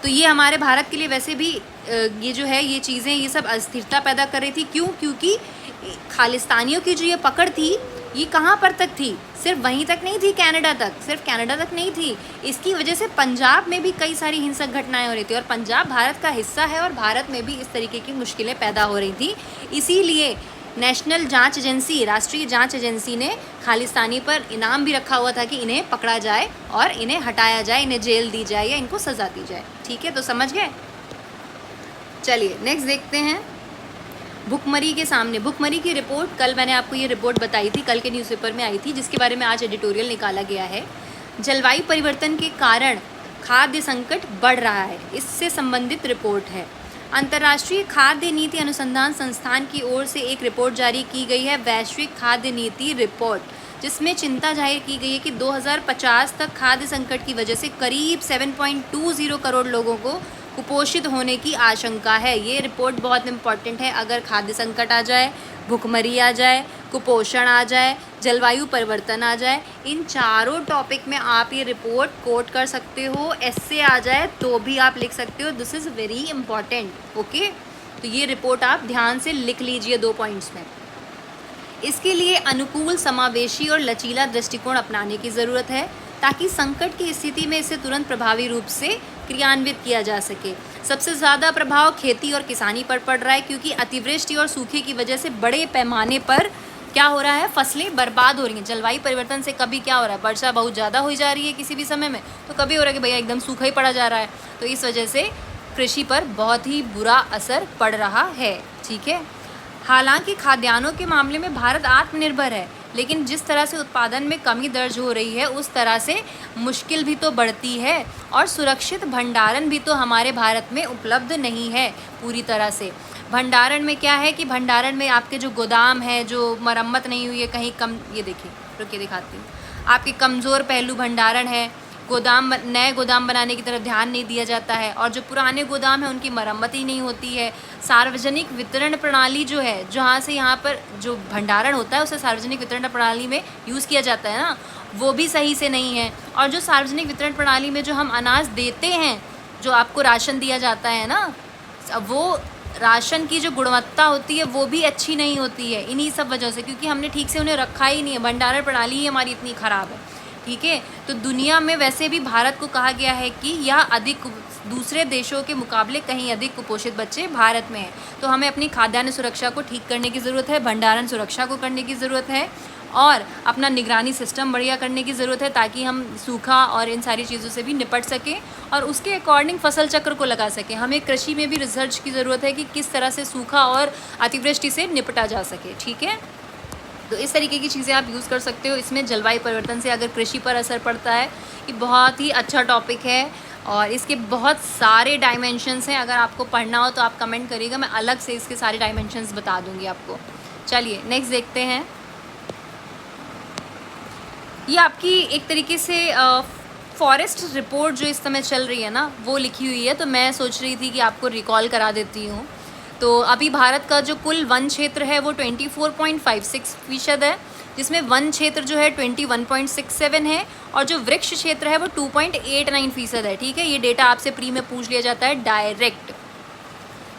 तो ये हमारे भारत के लिए वैसे भी ये जो है ये चीज़ें ये सब अस्थिरता पैदा कर रही थी। क्यों? क्योंकि खालिस्तानियों की जो ये पकड़ थी ये कहाँ पर तक थी, सिर्फ वहीं तक नहीं थी, कनाडा तक, सिर्फ कनाडा तक नहीं थी। इसकी वजह से पंजाब में भी कई सारी हिंसक घटनाएं हो रही थी और पंजाब भारत का हिस्सा है और भारत में भी इस तरीके की मुश्किलें पैदा हो रही थी। इसीलिए नेशनल जांच एजेंसी, राष्ट्रीय जांच एजेंसी ने खालिस्तानी पर इनाम भी रखा हुआ था कि इन्हें पकड़ा जाए और इन्हें हटाया जाए, इन्हें जेल दी जाए या इनको सज़ा दी जाए, ठीक है। तो समझ गए। चलिए नेक्स्ट देखते हैं। भुखमरी के सामने, भुखमरी की रिपोर्ट, कल मैंने आपको ये रिपोर्ट बताई थी, कल के न्यूज़पेपर में आई थी, जिसके बारे में आज एडिटोरियल निकाला गया है। जलवायु परिवर्तन के कारण खाद्य संकट बढ़ रहा है, इससे संबंधित रिपोर्ट है। अंतर्राष्ट्रीय खाद्य नीति अनुसंधान संस्थान की ओर से एक रिपोर्ट जारी की गई है, वैश्विक खाद्य नीति रिपोर्ट, जिसमें चिंता जाहिर की गई है कि 2050 तक खाद्य संकट की वजह से करीब 7.20 करोड़ लोगों को कुपोषित होने की आशंका है। ये रिपोर्ट बहुत इम्पॉर्टेंट है। अगर खाद्य संकट आ जाए, भुखमरी आ जाए, कुपोषण आ जाए, जलवायु परिवर्तन आ जाए, इन चारों टॉपिक में आप ये रिपोर्ट कोट कर सकते हो। ऐसे आ जाए तो भी आप लिख सकते हो। This is very important, okay. तो ये रिपोर्ट आप ध्यान से लिख लीजिए 2 पॉइंट्स में। इसके लिए अनुकूल, समावेशी और लचीला दृष्टिकोण अपनाने की ज़रूरत है ताकि संकट की स्थिति में इसे तुरंत प्रभावी रूप से क्रियान्वित किया जा सके। सबसे ज़्यादा प्रभाव खेती और किसानी पर पड़ रहा है, क्योंकि अतिवृष्टि और सूखे की वजह से बड़े पैमाने पर क्या हो रहा है, फसलें बर्बाद हो रही हैं। जलवायु परिवर्तन से कभी क्या हो रहा है, वर्षा बहुत ज़्यादा हो जा रही है किसी भी समय में, तो कभी हो रहा है कि भैया एकदम सूखा ही पड़ा जा रहा है। तो इस वजह से कृषि पर बहुत ही बुरा असर पड़ रहा है। ठीक है, हालांकि खाद्यान्नों के मामले में भारत आत्मनिर्भर है, लेकिन जिस तरह से उत्पादन में कमी दर्ज हो रही है उस तरह से मुश्किल भी तो बढ़ती है, और सुरक्षित भंडारण भी तो हमारे भारत में उपलब्ध नहीं है पूरी तरह से। भंडारण में क्या है कि भंडारण में आपके जो गोदाम है, जो मरम्मत नहीं हुई है, कहीं कम, ये देखिए रुकिए दिखाती हूँ, आपके कमज़ोर पहलू भंडारण है, गोदाम, नए गोदाम बनाने की तरफ ध्यान नहीं दिया जाता है, और जो पुराने गोदाम है उनकी मरम्मत ही नहीं होती है। सार्वजनिक वितरण प्रणाली जो है, जहाँ से यहाँ पर जो भंडारण होता है उसे सार्वजनिक वितरण प्रणाली में यूज़ किया जाता है ना, वो भी सही से नहीं है। और जो सार्वजनिक वितरण प्रणाली में जो हम अनाज देते हैं, जो आपको राशन दिया जाता है ना, वो राशन की जो गुणवत्ता होती है वो भी अच्छी नहीं होती है, इन्हीं सब वजह से, क्योंकि हमने ठीक से उन्हें रखा ही नहीं है। भंडारण प्रणाली ही हमारी इतनी ख़राब है। ठीक है, तो दुनिया में वैसे भी भारत को कहा गया है कि यह अधिक, दूसरे देशों के मुकाबले कहीं अधिक कुपोषित बच्चे भारत में हैं। तो हमें अपनी खाद्यान्न सुरक्षा को ठीक करने की ज़रूरत है, भंडारण सुरक्षा को करने की ज़रूरत है, और अपना निगरानी सिस्टम बढ़िया करने की ज़रूरत है, ताकि हम सूखा और इन सारी चीज़ों से भी निपट सकें और उसके अकॉर्डिंग फसल चक्र को लगा सकें। हमें कृषि में भी रिसर्च की ज़रूरत है कि किस तरह से सूखा और अतिवृष्टि से निपटा जा सके। ठीक है, तो इस तरीके की चीज़ें आप यूज़ कर सकते हो। इसमें जलवायु परिवर्तन से अगर कृषि पर असर पड़ता है, ये बहुत ही अच्छा टॉपिक है और इसके बहुत सारे डायमेंशंस हैं। अगर आपको पढ़ना हो तो आप कमेंट करिएगा, मैं अलग से इसके सारे डायमेंशंस बता दूंगी आपको। चलिए नेक्स्ट देखते हैं। ये आपकी एक तरीके से फॉरेस्ट रिपोर्ट जो इस समय चल रही है ना, वो लिखी हुई है, तो मैं सोच रही थी कि आपको रिकॉल करा देती हूँ। तो अभी भारत का जो कुल वन क्षेत्र है वो 24.56% है, जिसमें वन क्षेत्र जो है 21.67 है, और जो वृक्ष क्षेत्र है वो 2.89% है। ठीक है, ये डेटा आपसे प्री में पूछ लिया जाता है डायरेक्ट।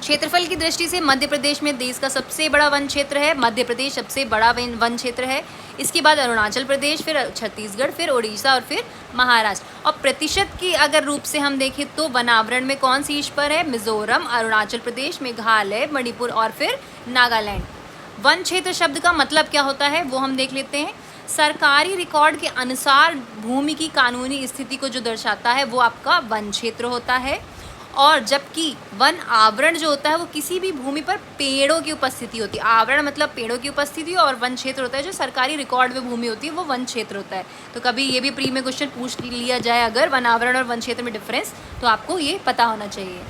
क्षेत्रफल की दृष्टि से मध्य प्रदेश में देश का सबसे बड़ा वन क्षेत्र है। मध्य प्रदेश सबसे बड़ा वन क्षेत्र है, इसके बाद अरुणाचल प्रदेश, फिर छत्तीसगढ़, फिर उड़ीसा और फिर महाराष्ट्र। और प्रतिशत की अगर रूप से हम देखें तो वनावरण में कौन शीर्ष पर है? मिजोरम, अरुणाचल प्रदेश, मेघालय, मणिपुर और फिर नागालैंड। वन क्षेत्र शब्द का मतलब क्या होता है वो हम देख लेते हैं। सरकारी रिकॉर्ड के अनुसार भूमि की कानूनी स्थिति को जो दर्शाता है वो आपका वन क्षेत्र होता है, और जबकि वन आवरण जो होता है वो किसी भी भूमि पर पेड़ों की उपस्थिति होती है। आवरण मतलब पेड़ों की उपस्थिति, और वन क्षेत्र होता है जो सरकारी रिकॉर्ड में भूमि होती है वो वन क्षेत्र होता है। तो कभी ये भी प्री में क्वेश्चन पूछ लिया जाए अगर वन आवरण और वन क्षेत्र में डिफरेंस, तो आपको ये पता होना चाहिए।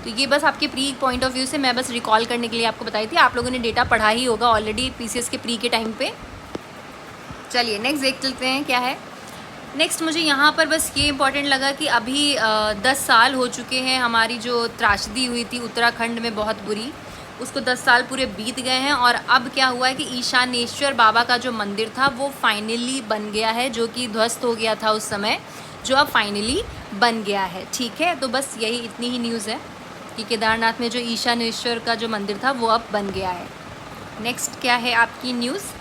तो ये बस आपके प्री पॉइंट ऑफ व्यू से मैं बस रिकॉल करने के लिए आपको बताई थी। आप लोगों ने डेटा पढ़ा ही होगा ऑलरेडी पीसीएस के प्री के टाइम पे। चलिए नेक्स्ट देख लेते हैं क्या है। नेक्स्ट मुझे यहाँ पर बस ये इम्पॉर्टेंट लगा कि अभी 10 साल हो चुके हैं हमारी जो त्रासदी हुई थी उत्तराखंड में बहुत बुरी, उसको 10 साल पूरे बीत गए हैं, और अब क्या हुआ है कि ईशानेश्वर बाबा का जो मंदिर था वो फाइनली बन गया है, जो कि ध्वस्त हो गया था उस समय, जो अब फाइनली बन गया है। ठीक है, तो बस यही इतनी ही न्यूज़ है कि केदारनाथ में जो ईशानेश्वर का जो मंदिर था वो अब बन गया है। नेक्स्ट क्या है आपकी न्यूज़।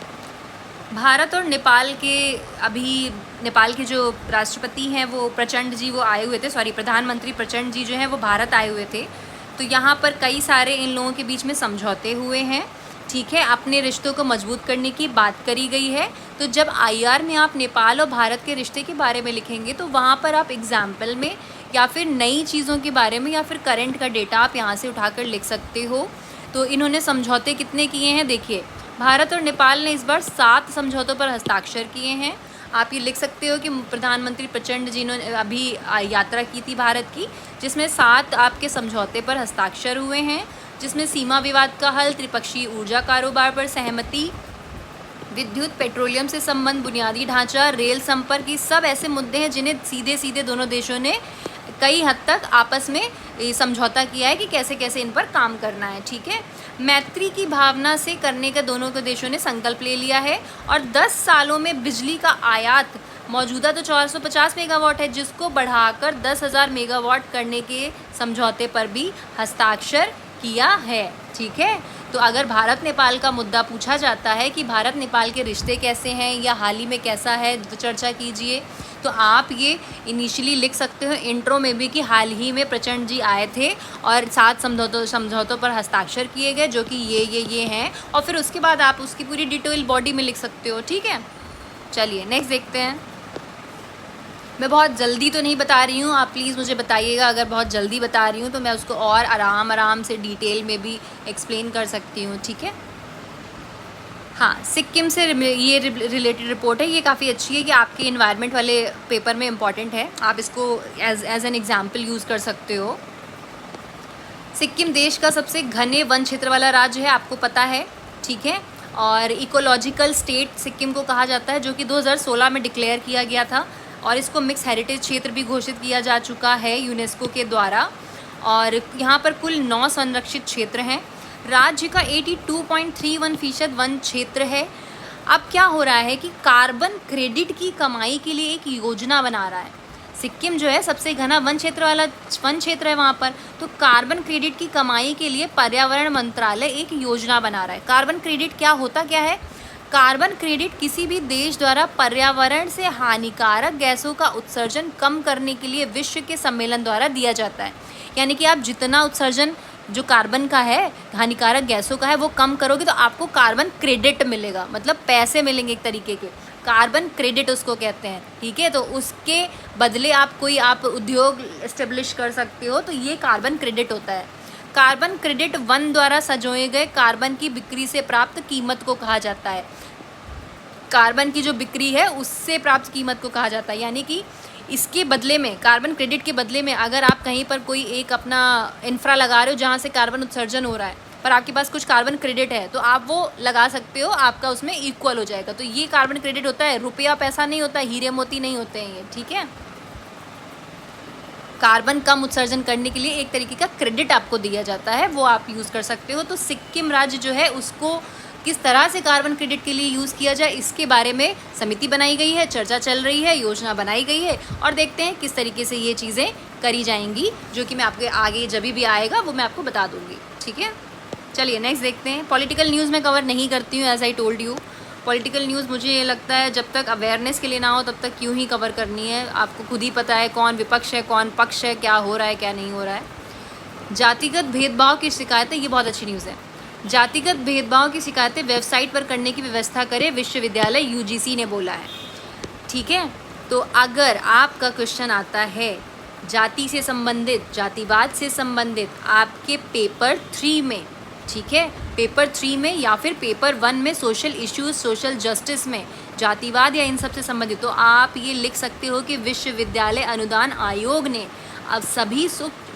भारत और नेपाल के, अभी नेपाल के जो राष्ट्रपति हैं वो प्रचंड जी, वो आए हुए थे, सॉरी प्रधानमंत्री प्रचंड जी जो हैं वो भारत आए हुए थे। तो यहाँ पर कई सारे इन लोगों के बीच में समझौते हुए हैं। ठीक है, अपने रिश्तों को मजबूत करने की बात करी गई है। तो जब आईआर में आप नेपाल और भारत के रिश्ते के बारे में लिखेंगे तो वहाँ पर आप एग्जाम्पल में या फिर नई चीज़ों के बारे में या फिर करंट का डेटा आप यहाँ से उठाकर लिख सकते हो। तो इन्होंने समझौते कितने किए हैं देखिए, भारत और नेपाल ने इस बार 7 समझौतों पर हस्ताक्षर किए हैं। आप ये लिख सकते हो कि प्रधानमंत्री प्रचंड जी ने अभी यात्रा की थी भारत की, जिसमें 7 आपके समझौते पर हस्ताक्षर हुए हैं, जिसमें सीमा विवाद का हल, त्रिपक्षीय ऊर्जा कारोबार पर सहमति, विद्युत पेट्रोलियम से संबंध, बुनियादी ढांचा, रेल संपर्क, ये सब ऐसे मुद्दे हैं जिन्हें सीधे सीधे दोनों देशों ने कई हद तक आपस में समझौता किया है कि कैसे कैसे इन पर काम करना है। ठीक है, मैत्री की भावना से करने का दोनों के देशों ने संकल्प ले लिया है, और 10 सालों में बिजली का आयात मौजूदा तो 450 मेगावाट है, जिसको बढ़ाकर 10,000 मेगावाट करने के समझौते पर भी हस्ताक्षर किया है। ठीक है, तो अगर भारत नेपाल का मुद्दा पूछा जाता है कि भारत नेपाल के रिश्ते कैसे हैं या हाल ही में कैसा है, तो चर्चा कीजिए, तो आप ये इनिशियली लिख सकते हो इंट्रो में भी कि हाल ही में प्रचंड जी आए थे और 7 समझौतों पर हस्ताक्षर किए गए, जो कि ये हैं, और फिर उसके बाद आप उसकी पूरी डिटेल बॉडी में लिख सकते हो। ठीक है, चलिए नेक्स्ट देखते हैं। मैं बहुत जल्दी तो नहीं बता रही हूँ, आप प्लीज़ मुझे बताइएगा अगर बहुत जल्दी बता रही हूँ तो मैं उसको और आराम से डिटेल में भी एक्सप्लेन कर सकती हूँ। ठीक है, हाँ, सिक्किम से ये रिलेटेड रिपोर्ट है, ये काफ़ी अच्छी है कि आपके इन्वायरमेंट वाले पेपर में इम्पॉर्टेंट है, आप इसको एज एन एग्जाम्पल यूज़ कर सकते हो। सिक्किम देश का सबसे घने वन क्षेत्र वाला राज्य है, आपको पता है। ठीक है, और इकोलॉजिकल स्टेट सिक्किम को कहा जाता है, जो कि 2016 में डिक्लेयर किया गया था, और इसको मिक्स हेरिटेज क्षेत्र भी घोषित किया जा चुका है यूनेस्को के द्वारा। और यहाँ पर कुल 9 संरक्षित क्षेत्र हैं। राज्य का 82.31% वन क्षेत्र है। अब क्या हो रहा है कि कार्बन क्रेडिट की कमाई के लिए एक योजना बना रहा है सिक्किम, जो है सबसे घना वन क्षेत्र है वहाँ पर, तो कार्बन क्रेडिट की कमाई के लिए पर्यावरण मंत्रालय एक योजना बना रहा है। कार्बन क्रेडिट क्या है? कार्बन क्रेडिट किसी भी देश द्वारा पर्यावरण से हानिकारक गैसों का उत्सर्जन कम करने के लिए विश्व के सम्मेलन द्वारा दिया जाता है। यानी कि आप जितना उत्सर्जन जो कार्बन का है, हानिकारक गैसों का है, वो कम करोगे तो आपको कार्बन क्रेडिट मिलेगा, मतलब पैसे मिलेंगे एक तरीके के, कार्बन क्रेडिट उसको कहते हैं। ठीक है, तो उसके बदले आप उद्योग एस्टेब्लिश कर सकते हो, तो ये कार्बन क्रेडिट होता है। कार्बन क्रेडिट वन द्वारा संजोए गए कार्बन की बिक्री से प्राप्त कीमत को कहा जाता है। कार्बन की जो बिक्री है उससे प्राप्त कीमत को कहा जाता है। यानी कि इसके बदले में, कार्बन क्रेडिट के बदले में, अगर आप कहीं पर कोई एक अपना इंफ्रा लगा रहे हो जहाँ से कार्बन उत्सर्जन हो रहा है, पर आपके पास कुछ कार्बन क्रेडिट है, तो आप वो लगा सकते हो, आपका उसमें इक्वल हो जाएगा। तो ये कार्बन क्रेडिट होता है, रुपया पैसा नहीं होता, हीरे मोती नहीं होते हैं ये। ठीक है, कार्बन कम उत्सर्जन करने के लिए एक तरीके का क्रेडिट आपको दिया जाता है, वो आप यूज़ कर सकते हो। तो सिक्किम राज्य जो है उसको किस तरह से कार्बन क्रेडिट के लिए यूज़ किया जाए, इसके बारे में समिति बनाई गई है, चर्चा चल रही है, योजना बनाई गई है, और देखते हैं किस तरीके से ये चीज़ें करी जाएंगी, जो कि मैं आपके आगे जब भी आएगा वो मैं आपको बता दूँगी। ठीक है, चलिए नेक्स्ट देखते हैं। पॉलिटिकल न्यूज़ मैं कवर नहीं करती हूँ, as I told you. Political news मुझे ये लगता है जब तक अवेयरनेस के लिए ना हो तब तक क्यों ही कवर करनी है। आपको खुद ही पता है कौन विपक्ष है कौन पक्ष है, क्या हो रहा है क्या नहीं हो रहा है। जातिगत भेदभाव की शिकायतें, ये बहुत अच्छी न्यूज़ है। जातिगत भेदभाव की शिकायतें वेबसाइट पर करने की व्यवस्था करे विश्वविद्यालय, यूजीसी ने बोला है। ठीक है, तो अगर आपका क्वेश्चन आता है जाति से संबंधित, जातिवाद से संबंधित आपके पेपर 3 में, ठीक है, पेपर 3 में या फिर पेपर 1 में सोशल इश्यूज, सोशल जस्टिस में जातिवाद या इन सब से संबंधित, तो आप ये लिख सकते हो कि विश्वविद्यालय अनुदान आयोग ने अब सभी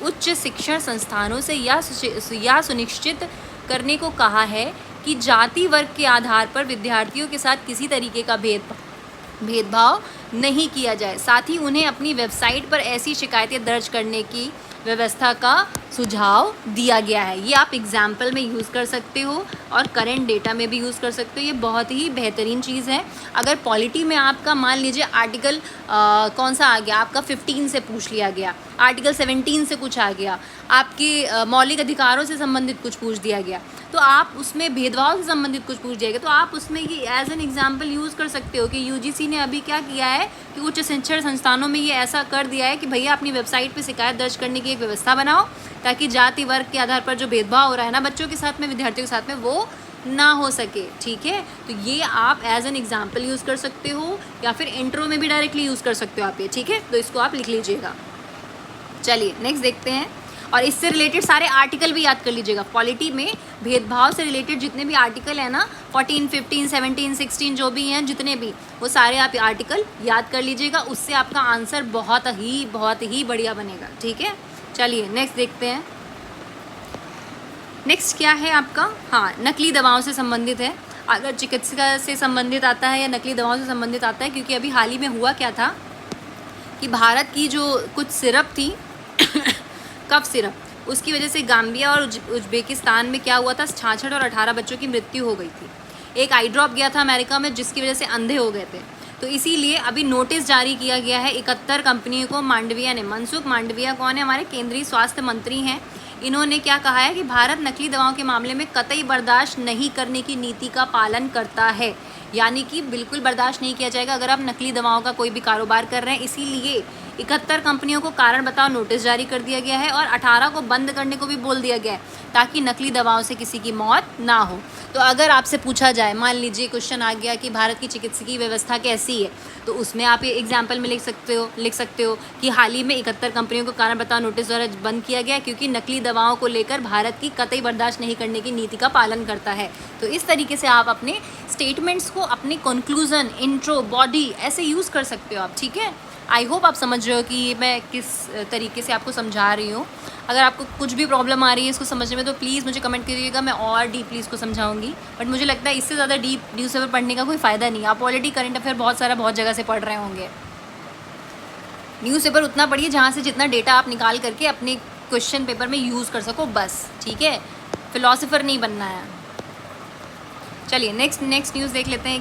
उच्च शिक्षण संस्थानों से यह सुनिश्चित करने को कहा है कि जाति वर्ग के आधार पर विद्यार्थियों के साथ किसी तरीके का भेदभाव नहीं किया जाए। साथ ही उन्हें अपनी वेबसाइट पर ऐसी शिकायतें दर्ज करने की व्यवस्था का सुझाव दिया गया है। ये आप एग्जाम्पल में यूज़ कर सकते हो और करंट डेटा में भी यूज़ कर सकते हो। ये बहुत ही बेहतरीन चीज़ है। अगर पॉलिटी में आपका मान लीजिए आर्टिकल कौन सा आ गया, आपका 15 से पूछ लिया गया, आर्टिकल 17 से कुछ आ गया, आपके मौलिक अधिकारों से संबंधित कुछ पूछ दिया गया, तो आप उसमें भेदभाव से संबंधित कुछ पूछ दिया गया, तो आप उसमें ये एज एन एग्जाम्पल यूज़ कर सकते हो कि यूजीसी ने अभी क्या किया है कि उच्च शिक्षण संस्थानों में ये ऐसा कर दिया है कि भैया अपनी वेबसाइट पे शिकायत दर्ज करने की एक व्यवस्था बनाओ, ताकि जाति वर्ग के आधार पर जो भेदभाव हो रहा है ना बच्चों के साथ में, विद्यार्थियों के साथ में, वो ना हो सके। ठीक है, तो ये आप एज एन एग्जाम्पल यूज़ कर सकते हो या फिर इंट्रो में भी डायरेक्टली यूज़ कर सकते हो आप ये। ठीक है, तो इसको आप लिख लीजिएगा। चलिए नेक्स्ट देखते हैं, और इससे रिलेटेड सारे आर्टिकल भी याद कर लीजिएगा। पॉलिटी में भेदभाव से रिलेटेड जितने भी आर्टिकल हैं ना, 14, 15, 17, 16 जो भी हैं, जितने भी, वो सारे आप आर्टिकल याद कर लीजिएगा। उससे आपका आंसर बहुत ही बढ़िया बनेगा। ठीक है, चलिए नेक्स्ट देखते हैं। नेक्स्ट क्या है आपका, हाँ, नकली दवाओं से संबंधित है। अगर चिकित्सा से संबंधित आता है या नकली दवाओं से संबंधित आता है, क्योंकि अभी हाल ही में हुआ क्या था कि भारत की जो कुछ सिरप थी कफ सिरप, उसकी वजह से गाम्बिया और उज्बेकिस्तान में क्या हुआ था, 66 और 18 बच्चों की मृत्यु हो गई थी। एक आई ड्रॉप गया था अमेरिका में, जिसकी वजह से अंधे हो गए थे। तो इसीलिए अभी नोटिस जारी किया गया है 71 कंपनियों को। मांडविया ने, मनसुख मांडविया कौन है, हमारे केंद्रीय स्वास्थ्य मंत्री हैं, इन्होंने क्या कहा है कि भारत नकली दवाओं के मामले में कतई बर्दाश्त नहीं करने की नीति का पालन करता है, यानी कि बिल्कुल बर्दाश्त नहीं किया जाएगा अगर आप नकली दवाओं का कोई भी कारोबार कर रहे हैं। इसीलिए 71 कंपनियों को कारण बताओ नोटिस जारी कर दिया गया है और 18 को बंद करने को भी बोल दिया गया है, ताकि नकली दवाओं से किसी की मौत ना हो। तो अगर आपसे पूछा जाए, मान लीजिए क्वेश्चन आ गया कि भारत की चिकित्सकीय व्यवस्था कैसी है, तो उसमें आप ये एग्जाम्पल में लिख सकते हो कि हाल ही में 71 कंपनियों को कारण बताओ नोटिस द्वारा बंद किया गया क्योंकि नकली दवाओं को लेकर भारत की कतई बर्दाश्त नहीं करने की नीति का पालन करता है। तो इस तरीके से आप अपने स्टेटमेंट्स को अपने कंक्लूजन, इंट्रो, बॉडी ऐसे यूज़ कर सकते हो आप, ठीक है। आई होप आप समझ रहे हो कि मैं किस तरीके से आपको समझा रही हूँ। अगर आपको कुछ भी प्रॉब्लम आ रही है इसको समझने में तो प्लीज़ मुझे कमेंट करिएगा, मैं और डीपली इसको समझाऊंगी। बट मुझे लगता है इससे ज़्यादा डीप न्यूज़पेपर पढ़ने का कोई फ़ायदा नहीं। आप ऑलरेडी करंट अफेयर बहुत जगह से पढ़ रहे होंगे। न्यूज़पेपर उतना पढ़िए जहाँ से जितना डेटा आप निकाल करके अपने क्वेश्चन पेपर में यूज़ कर सको, बस, ठीक है। फिलोसोफर नहीं बनना है। चलिए नेक्स्ट न्यूज़ देख लेते हैं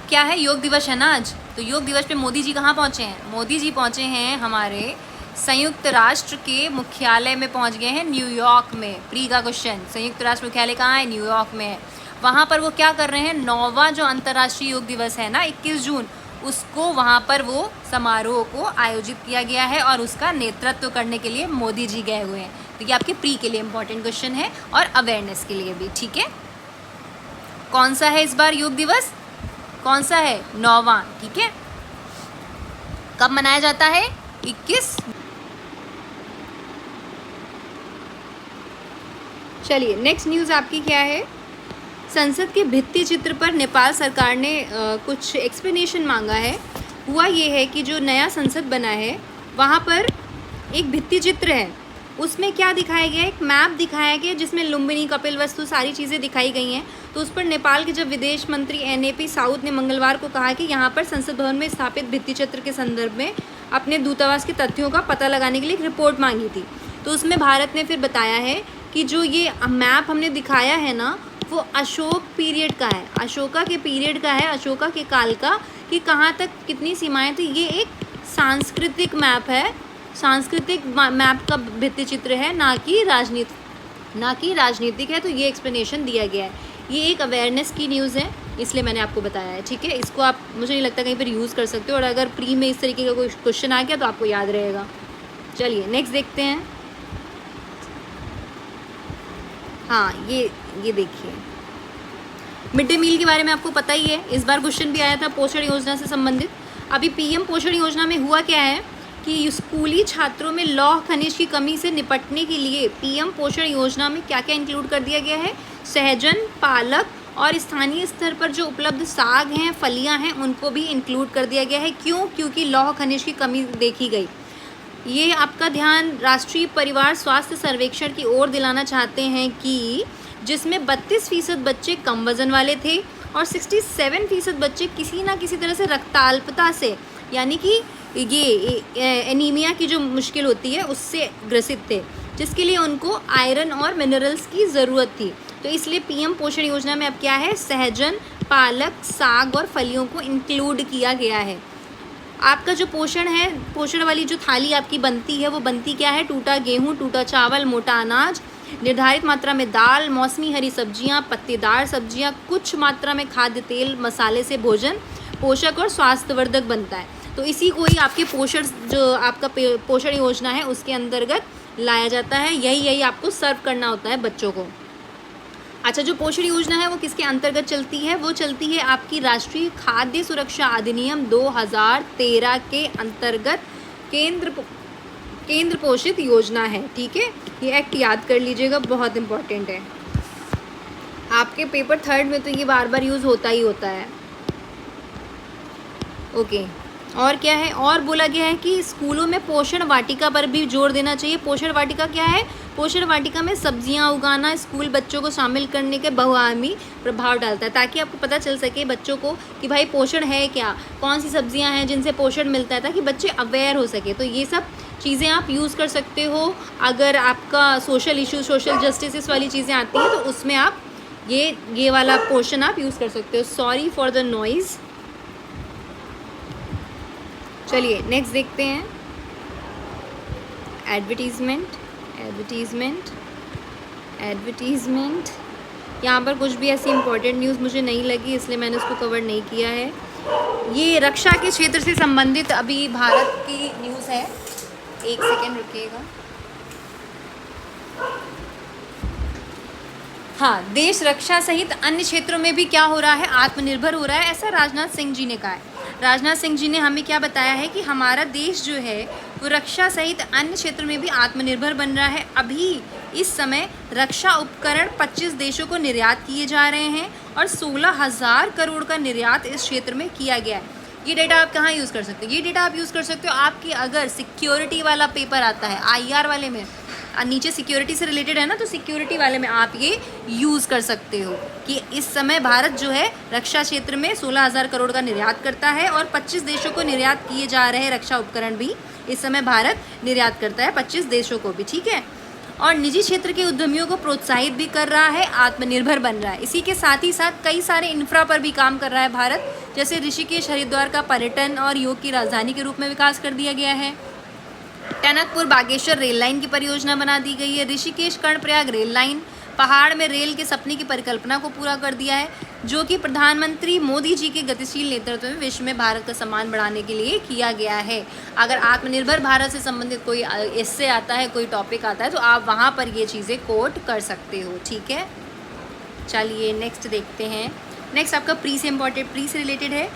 क्या है। योग दिवस है ना आज, तो योग दिवस पे मोदी जी कहाँ पहुँचे हैं? मोदी जी पहुँचे हैं हमारे संयुक्त राष्ट्र के मुख्यालय में, पहुँच गए हैं न्यूयॉर्क में। प्री का क्वेश्चन, संयुक्त राष्ट्र मुख्यालय कहाँ है? न्यूयॉर्क में है। वहाँ पर वो क्या कर रहे हैं? 9वां जो अंतर्राष्ट्रीय योग दिवस है ना 21 जून, उसको वहाँ पर वो समारोह को आयोजित किया गया है और उसका नेतृत्व करने के लिए मोदी जी गए हुए हैं। तो ये आपके प्री के लिए इम्पोर्टेंट क्वेश्चन है और अवेयरनेस के लिए भी, ठीक है। कौन सा है इस बार योग दिवस? कौन सा है? 9वां, ठीक है। कब मनाया जाता है? 21। चलिए नेक्स्ट न्यूज़ आपकी क्या है? संसद के भित्ति चित्र पर नेपाल सरकार ने कुछ एक्सप्लेनेशन मांगा है। हुआ ये है कि जो नया संसद बना है वहाँ पर एक भित्ति चित्र है, उसमें क्या दिखाया गया है? एक मैप दिखाया गया जिसमें लुम्बिनी, कपिलवस्तु सारी चीज़ें दिखाई गई हैं। तो उस पर नेपाल के जब विदेश मंत्री NAP साउथ ने मंगलवार को कहा कि यहाँ पर संसद भवन में स्थापित भित्ति चित्र के संदर्भ में अपने दूतावास के तथ्यों का पता लगाने के लिए एक रिपोर्ट मांगी थी। तो उसमें भारत ने फिर बताया है कि जो ये मैप हमने दिखाया है ना, वो अशोक पीरियड का है, अशोका के पीरियड का है, अशोका के काल का, कि कहाँ तक कितनी सीमाएं थी। ये एक सांस्कृतिक मैप है, सांस्कृतिक मैप का भित्ति चित्र है, ना कि राजनीतिक है। तो ये एक्सप्लेनेशन दिया गया है। ये एक अवेयरनेस की न्यूज़ है, इसलिए मैंने आपको बताया है, ठीक है। इसको आप, मुझे नहीं लगता कहीं पर यूज़ कर सकते हो, और अगर प्री में इस तरीके का कोई क्वेश्चन आ गया तो आपको याद रहेगा। चलिए नेक्स्ट देखते हैं। हाँ, ये देखिए, मिड डे मील के बारे में आपको पता ही है, इस बार क्वेश्चन भी आया था पोषण योजना से संबंधित। अभी PM पोषण योजना में हुआ क्या है कि स्कूली छात्रों में लौह खनिज की कमी से निपटने के लिए PM पोषण योजना में क्या क्या इंक्लूड कर दिया गया है? सहजन, पालक और स्थानीय स्तर पर जो उपलब्ध साग हैं, फलियां हैं, उनको भी इंक्लूड कर दिया गया है। क्यों? क्योंकि लौह खनिज की कमी देखी गई। ये आपका ध्यान राष्ट्रीय परिवार स्वास्थ्य सर्वेक्षण की ओर दिलाना चाहते हैं कि जिसमें 32% बच्चे कम वजन वाले थे और 67% बच्चे किसी ना किसी तरह से रक्ताल्पता से, यानी कि ये एनीमिया की जो मुश्किल होती है उससे ग्रसित थे, जिसके लिए उनको आयरन और मिनरल्स की ज़रूरत थी। तो इसलिए PM पोषण योजना में अब क्या है? सहजन, पालक, साग और फलियों को इंक्लूड किया गया है। आपका जो पोषण है, पोषण वाली जो थाली आपकी बनती है, वो बनती क्या है? टूटा गेहूँ, टूटा चावल, मोटा अनाज, निर्धारित मात्रा में दाल, मौसमी हरी सब्जियां, पत्तेदार सब्जियां, कुछ मात्रा में खाद्य तेल, मसाले से भोजन पोषक और स्वास्थ्यवर्धक बनता है। तो इसी को ही आपके पोषण, जो आपका पोषण योजना है उसके अंतर्गत लाया जाता है। यही आपको सर्व करना होता है बच्चों को। अच्छा, जो पोषण योजना है वो किसके अंतर्गत चलती है? वो चलती है आपकी राष्ट्रीय खाद्य सुरक्षा अधिनियम 2013 के अंतर्गत केंद्र पोषित योजना है, ठीक है। ये एक्ट याद कर लीजिएगा, बहुत इंपॉर्टेंट है। आपके पेपर 3rd में तो ये बार बार यूज़ होता ही होता है। ओके, और क्या है? और बोला गया है कि स्कूलों में पोषण वाटिका पर भी जोर देना चाहिए। पोषण वाटिका क्या है? पोषण वाटिका में सब्जियां उगाना स्कूल बच्चों को शामिल करने के बहुआयामी प्रभाव डालता है, ताकि आपको पता चल सके बच्चों को कि भाई पोषण है क्या, कौन सी सब्जियां हैं जिनसे पोषण मिलता है, ताकि बच्चे अवेयर हो सके। तो ये सब चीज़ें आप यूज़ कर सकते हो। अगर आपका सोशल इशू, सोशल जस्टिस वाली चीज़ें आती हैं तो उसमें आप ये वाला पोर्शन आप यूज़ कर सकते हो। Sorry for the noise. चलिए नेक्स्ट देखते हैं। एडवर्टीजमेंट। Advertisement, advertisement. यहाँ पर कुछ भी ऐसी इम्पोर्टेंट न्यूज़ मुझे नहीं लगी, इसलिए मैंने उसको कवर नहीं किया है। ये रक्षा के क्षेत्र से संबंधित अभी भारत की न्यूज़ है, एक सेकेंड रुकिएगा। हाँ, देश रक्षा सहित अन्य क्षेत्रों में भी क्या हो रहा है, आत्मनिर्भर हो रहा है, ऐसा राजनाथ सिंह जी ने कहा है। राजनाथ सिंह जी ने हमें क्या बताया है कि हमारा देश जो है वो रक्षा सहित अन्य क्षेत्रों में भी आत्मनिर्भर बन रहा है। अभी इस समय रक्षा उपकरण 25 देशों को निर्यात किए जा रहे हैं और 16,000 करोड़ का निर्यात इस क्षेत्र में किया गया है। ये डेटा आप कहाँ यूज़ कर सकते हो? ये डेटा आप यूज़ कर सकते हो आपकी अगर सिक्योरिटी वाला पेपर आता है, IR वाले में नीचे सिक्योरिटी से रिलेटेड है ना, तो सिक्योरिटी वाले में आप ये यूज़ कर सकते हो कि इस समय भारत जो है रक्षा क्षेत्र में 16,000 करोड़ का निर्यात करता है और 25 देशों को निर्यात किए जा रहे हैं रक्षा उपकरण भी इस समय भारत निर्यात करता है 25 देशों को भी, ठीक है। और निजी क्षेत्र के उद्यमियों को प्रोत्साहित भी कर रहा है, आत्मनिर्भर बन रहा है। इसी के साथ ही साथ कई सारे इंफ्रा पर भी काम कर रहा है भारत, जैसे ऋषिकेश हरिद्वार का पर्यटन और योग की राजधानी के रूप में विकास कर दिया गया है। टनकपुर बागेश्वर रेल लाइन की परियोजना बना दी गई है। ऋषिकेश कर्णप्रयाग रेल लाइन पहाड़ में रेल के सपने की परिकल्पना को पूरा कर दिया है, जो कि प्रधानमंत्री मोदी जी के गतिशील नेतृत्व में विश्व में भारत का सम्मान बढ़ाने के लिए किया गया है। अगर आत्मनिर्भर भारत से संबंधित कोई इससे आता है, कोई टॉपिक आता है, तो आप वहाँ पर ये चीज़ें कोट कर सकते हो, ठीक है। चलिए नेक्स्ट देखते हैं। नेक्स्ट आपका प्री से इम्पॉर्टेंट, प्री से रिलेटेड है।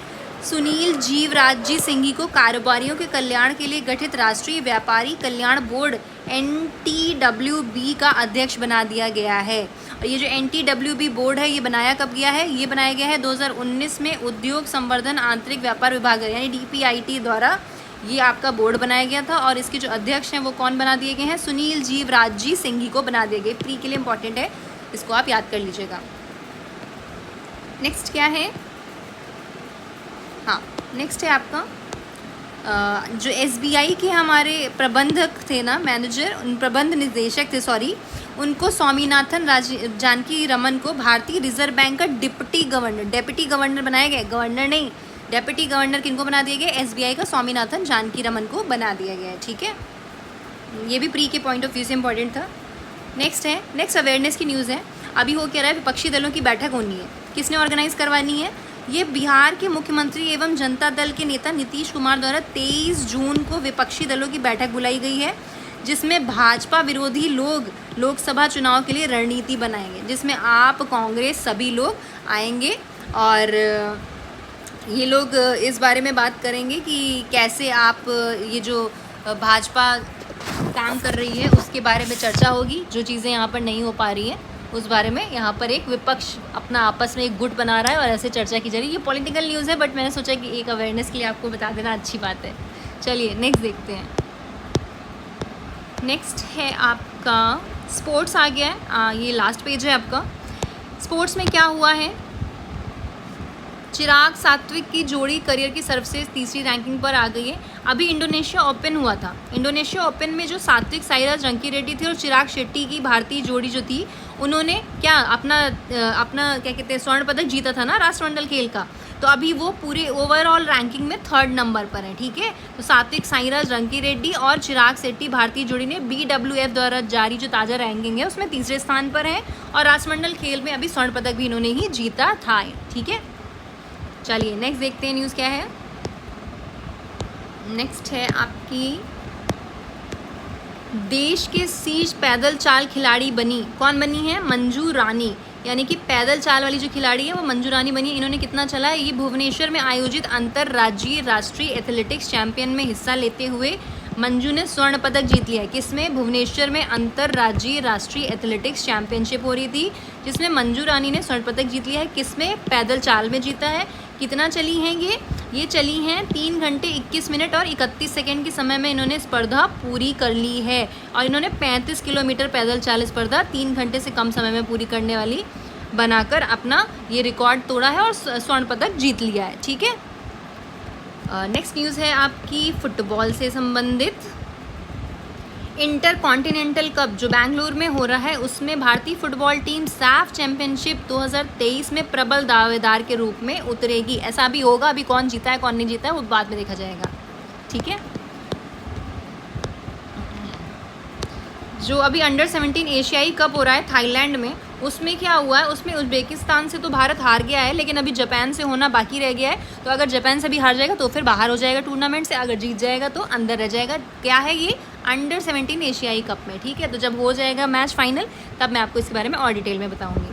सुनील जीवराज सिंघी को कारोबारियों के कल्याण के लिए गठित राष्ट्रीय व्यापारी कल्याण बोर्ड NTWB का अध्यक्ष बना दिया गया है। और ये जो NTWB बोर्ड है ये बनाया कब गया है? ये बनाया गया है 2019 में उद्योग संवर्धन आंतरिक व्यापार विभाग यानी DPIT द्वारा ये आपका बोर्ड बनाया गया था। और इसके जो अध्यक्ष हैं वो कौन बना दिए गए हैं? सुनील जीवराज सिंघी को बना दिए गए। प्री के लिए इंपॉर्टेंट है, इसको आप याद कर लीजिएगा। नेक्स्ट क्या है? हाँ, नेक्स्ट है आपका जो SBI के हमारे प्रबंधक थे ना, मैनेजर, प्रबंध निदेशक थे, सॉरी, उनको स्वामीनाथन जानकी रमन को भारतीय रिजर्व बैंक का डिप्टी गवर्नर बनाया गया। गवर्नर नहीं, डेप्यूटी गवर्नर किनको बना दिया गया? SBI का स्वामीनाथन जानकी रमन को बना दिया गया है, ठीक है। ये भी प्री के पॉइंट ऑफ व्यू से इंपॉर्टेंट था। नेक्स्ट है, नेक्स्ट अवेयरनेस की न्यूज़ है। अभी हो क्या रहा है, विपक्षी दलों की बैठक होनी है। किसने ऑर्गेनाइज करवानी है? ये बिहार के मुख्यमंत्री एवं जनता दल के नेता नीतीश कुमार द्वारा 23 जून को विपक्षी दलों की बैठक बुलाई गई है, जिसमें भाजपा विरोधी लोग लोकसभा चुनाव के लिए रणनीति बनाएंगे, जिसमें आप, कांग्रेस, सभी लोग आएंगे और ये लोग इस बारे में बात करेंगे कि कैसे आप ये जो भाजपा काम कर रही है उसके बारे में चर्चा होगी। जो चीज़ें यहाँ पर नहीं हो पा रही हैं उस बारे में यहाँ पर एक विपक्ष अपना आपस में एक गुट बना रहा है और ऐसे चर्चा की जा रही है। ये पॉलिटिकल न्यूज़ है, बट मैंने सोचा कि एक अवेयरनेस के लिए आपको बता देना अच्छी बात है। चलिए नेक्स्ट देखते हैं। नेक्स्ट है आपका स्पोर्ट्स आ गया है। ये लास्ट पेज है आपका। स्पोर्ट्स में क्या हुआ है? चिराग सात्विक की जोड़ी करियर की सर्वश्रेष्ठ तीसरी रैंकिंग पर आ गई है। अभी इंडोनेशिया ओपन हुआ था। इंडोनेशिया ओपन में जो सात्विक साईराज रंकीरेड्डी थी और चिराग शेट्टी की भारतीय जोड़ी जो थी, उन्होंने क्या अपना क्या कहते हैं स्वर्ण पदक जीता था ना राष्ट्रमंडल खेल का। तो अभी वो पूरे ओवरऑल रैंकिंग में 3rd नंबर पर है, ठीक है। तो सात्विक साईराज रंकीरेड्डी और चिराग शेट्टी भारतीय जोड़ी ने BWF द्वारा जारी जो ताज़ा रैंकिंग है उसमें तीसरे स्थान पर है और राष्ट्रमंडल खेल में अभी स्वर्ण पदक भी इन्होंने ही जीता था, ठीक है। चलिए नेक्स्ट देखते हैं न्यूज़ क्या है। नेक्स्ट है आपकी देश के शीर्ष पैदल चाल खिलाड़ी बनी। कौन बनी है? मंजू रानी, यानी कि पैदल चाल वाली जो खिलाड़ी है वो मंजू रानी बनी है। इन्होंने कितना चला है? ये भुवनेश्वर में आयोजित अंतर्राज्यीय राष्ट्रीय एथलेटिक्स चैंपियन में हिस्सा लेते हुए मंजू ने स्वर्ण पदक जीत लिया है। किसमें? भुवनेश्वर में अंतर्राज्यीय राष्ट्रीय एथलेटिक्स चैंपियनशिप हो रही थी, जिसमें मंजू रानी ने स्वर्ण पदक जीत लिया है। किसमें? पैदल चाल में जीता है। कितना चली हैं ये चली हैं 3 घंटे 21 मिनट और 31 सेकेंड के समय में इन्होंने स्पर्धा पूरी कर ली है। और इन्होंने 35 किलोमीटर पैदल चाल स्पर्धा 3 घंटे से कम समय में पूरी करने वाली बनाकर अपना ये रिकॉर्ड तोड़ा है और स्वर्ण पदक जीत लिया है, ठीक है। नेक्स्ट न्यूज़ है आपकी फुटबॉल से संबंधित। इंटर कॉन्टिनेंटल कप जो बेंगलुरु में हो रहा है उसमें भारतीय फुटबॉल टीम सैफ चैंपियनशिप 2023 में प्रबल दावेदार के रूप में उतरेगी। ऐसा भी होगा, अभी कौन जीता है कौन नहीं जीता है वो बाद में देखा जाएगा, ठीक है। जो अभी अंडर 17 एशियाई कप हो रहा है थाईलैंड में, उसमें क्या हुआ है, उसमें उज़्बेकिस्तान से तो भारत हार गया है, लेकिन अभी जापान से होना बाकी रह गया है। तो अगर जापान से भी हार जाएगा तो फिर बाहर हो जाएगा टूर्नामेंट से, अगर जीत जाएगा तो अंदर रह जाएगा। क्या है ये, अंडर 17 एशियाई कप में, ठीक है। तो जब हो जाएगा मैच फाइनल तब मैं आपको इसके बारे में और डिटेल में बताऊँगी।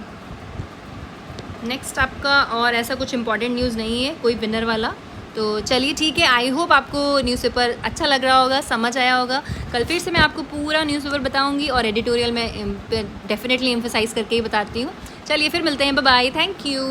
नेक्स्ट आपका और ऐसा कुछ इंपॉर्टेंट न्यूज़ नहीं है कोई विनर वाला। तो चलिए ठीक है, आई होप आपको न्यूज़पेपर अच्छा लग रहा होगा, समझ आया होगा। कल फिर से मैं आपको पूरा न्यूज़पेपर बताऊंगी और एडिटोरियल में डेफिनेटली एम्फसाइज़ करके ही बताती हूँ। चलिए फिर मिलते हैं, बाय बाय, थैंक यू।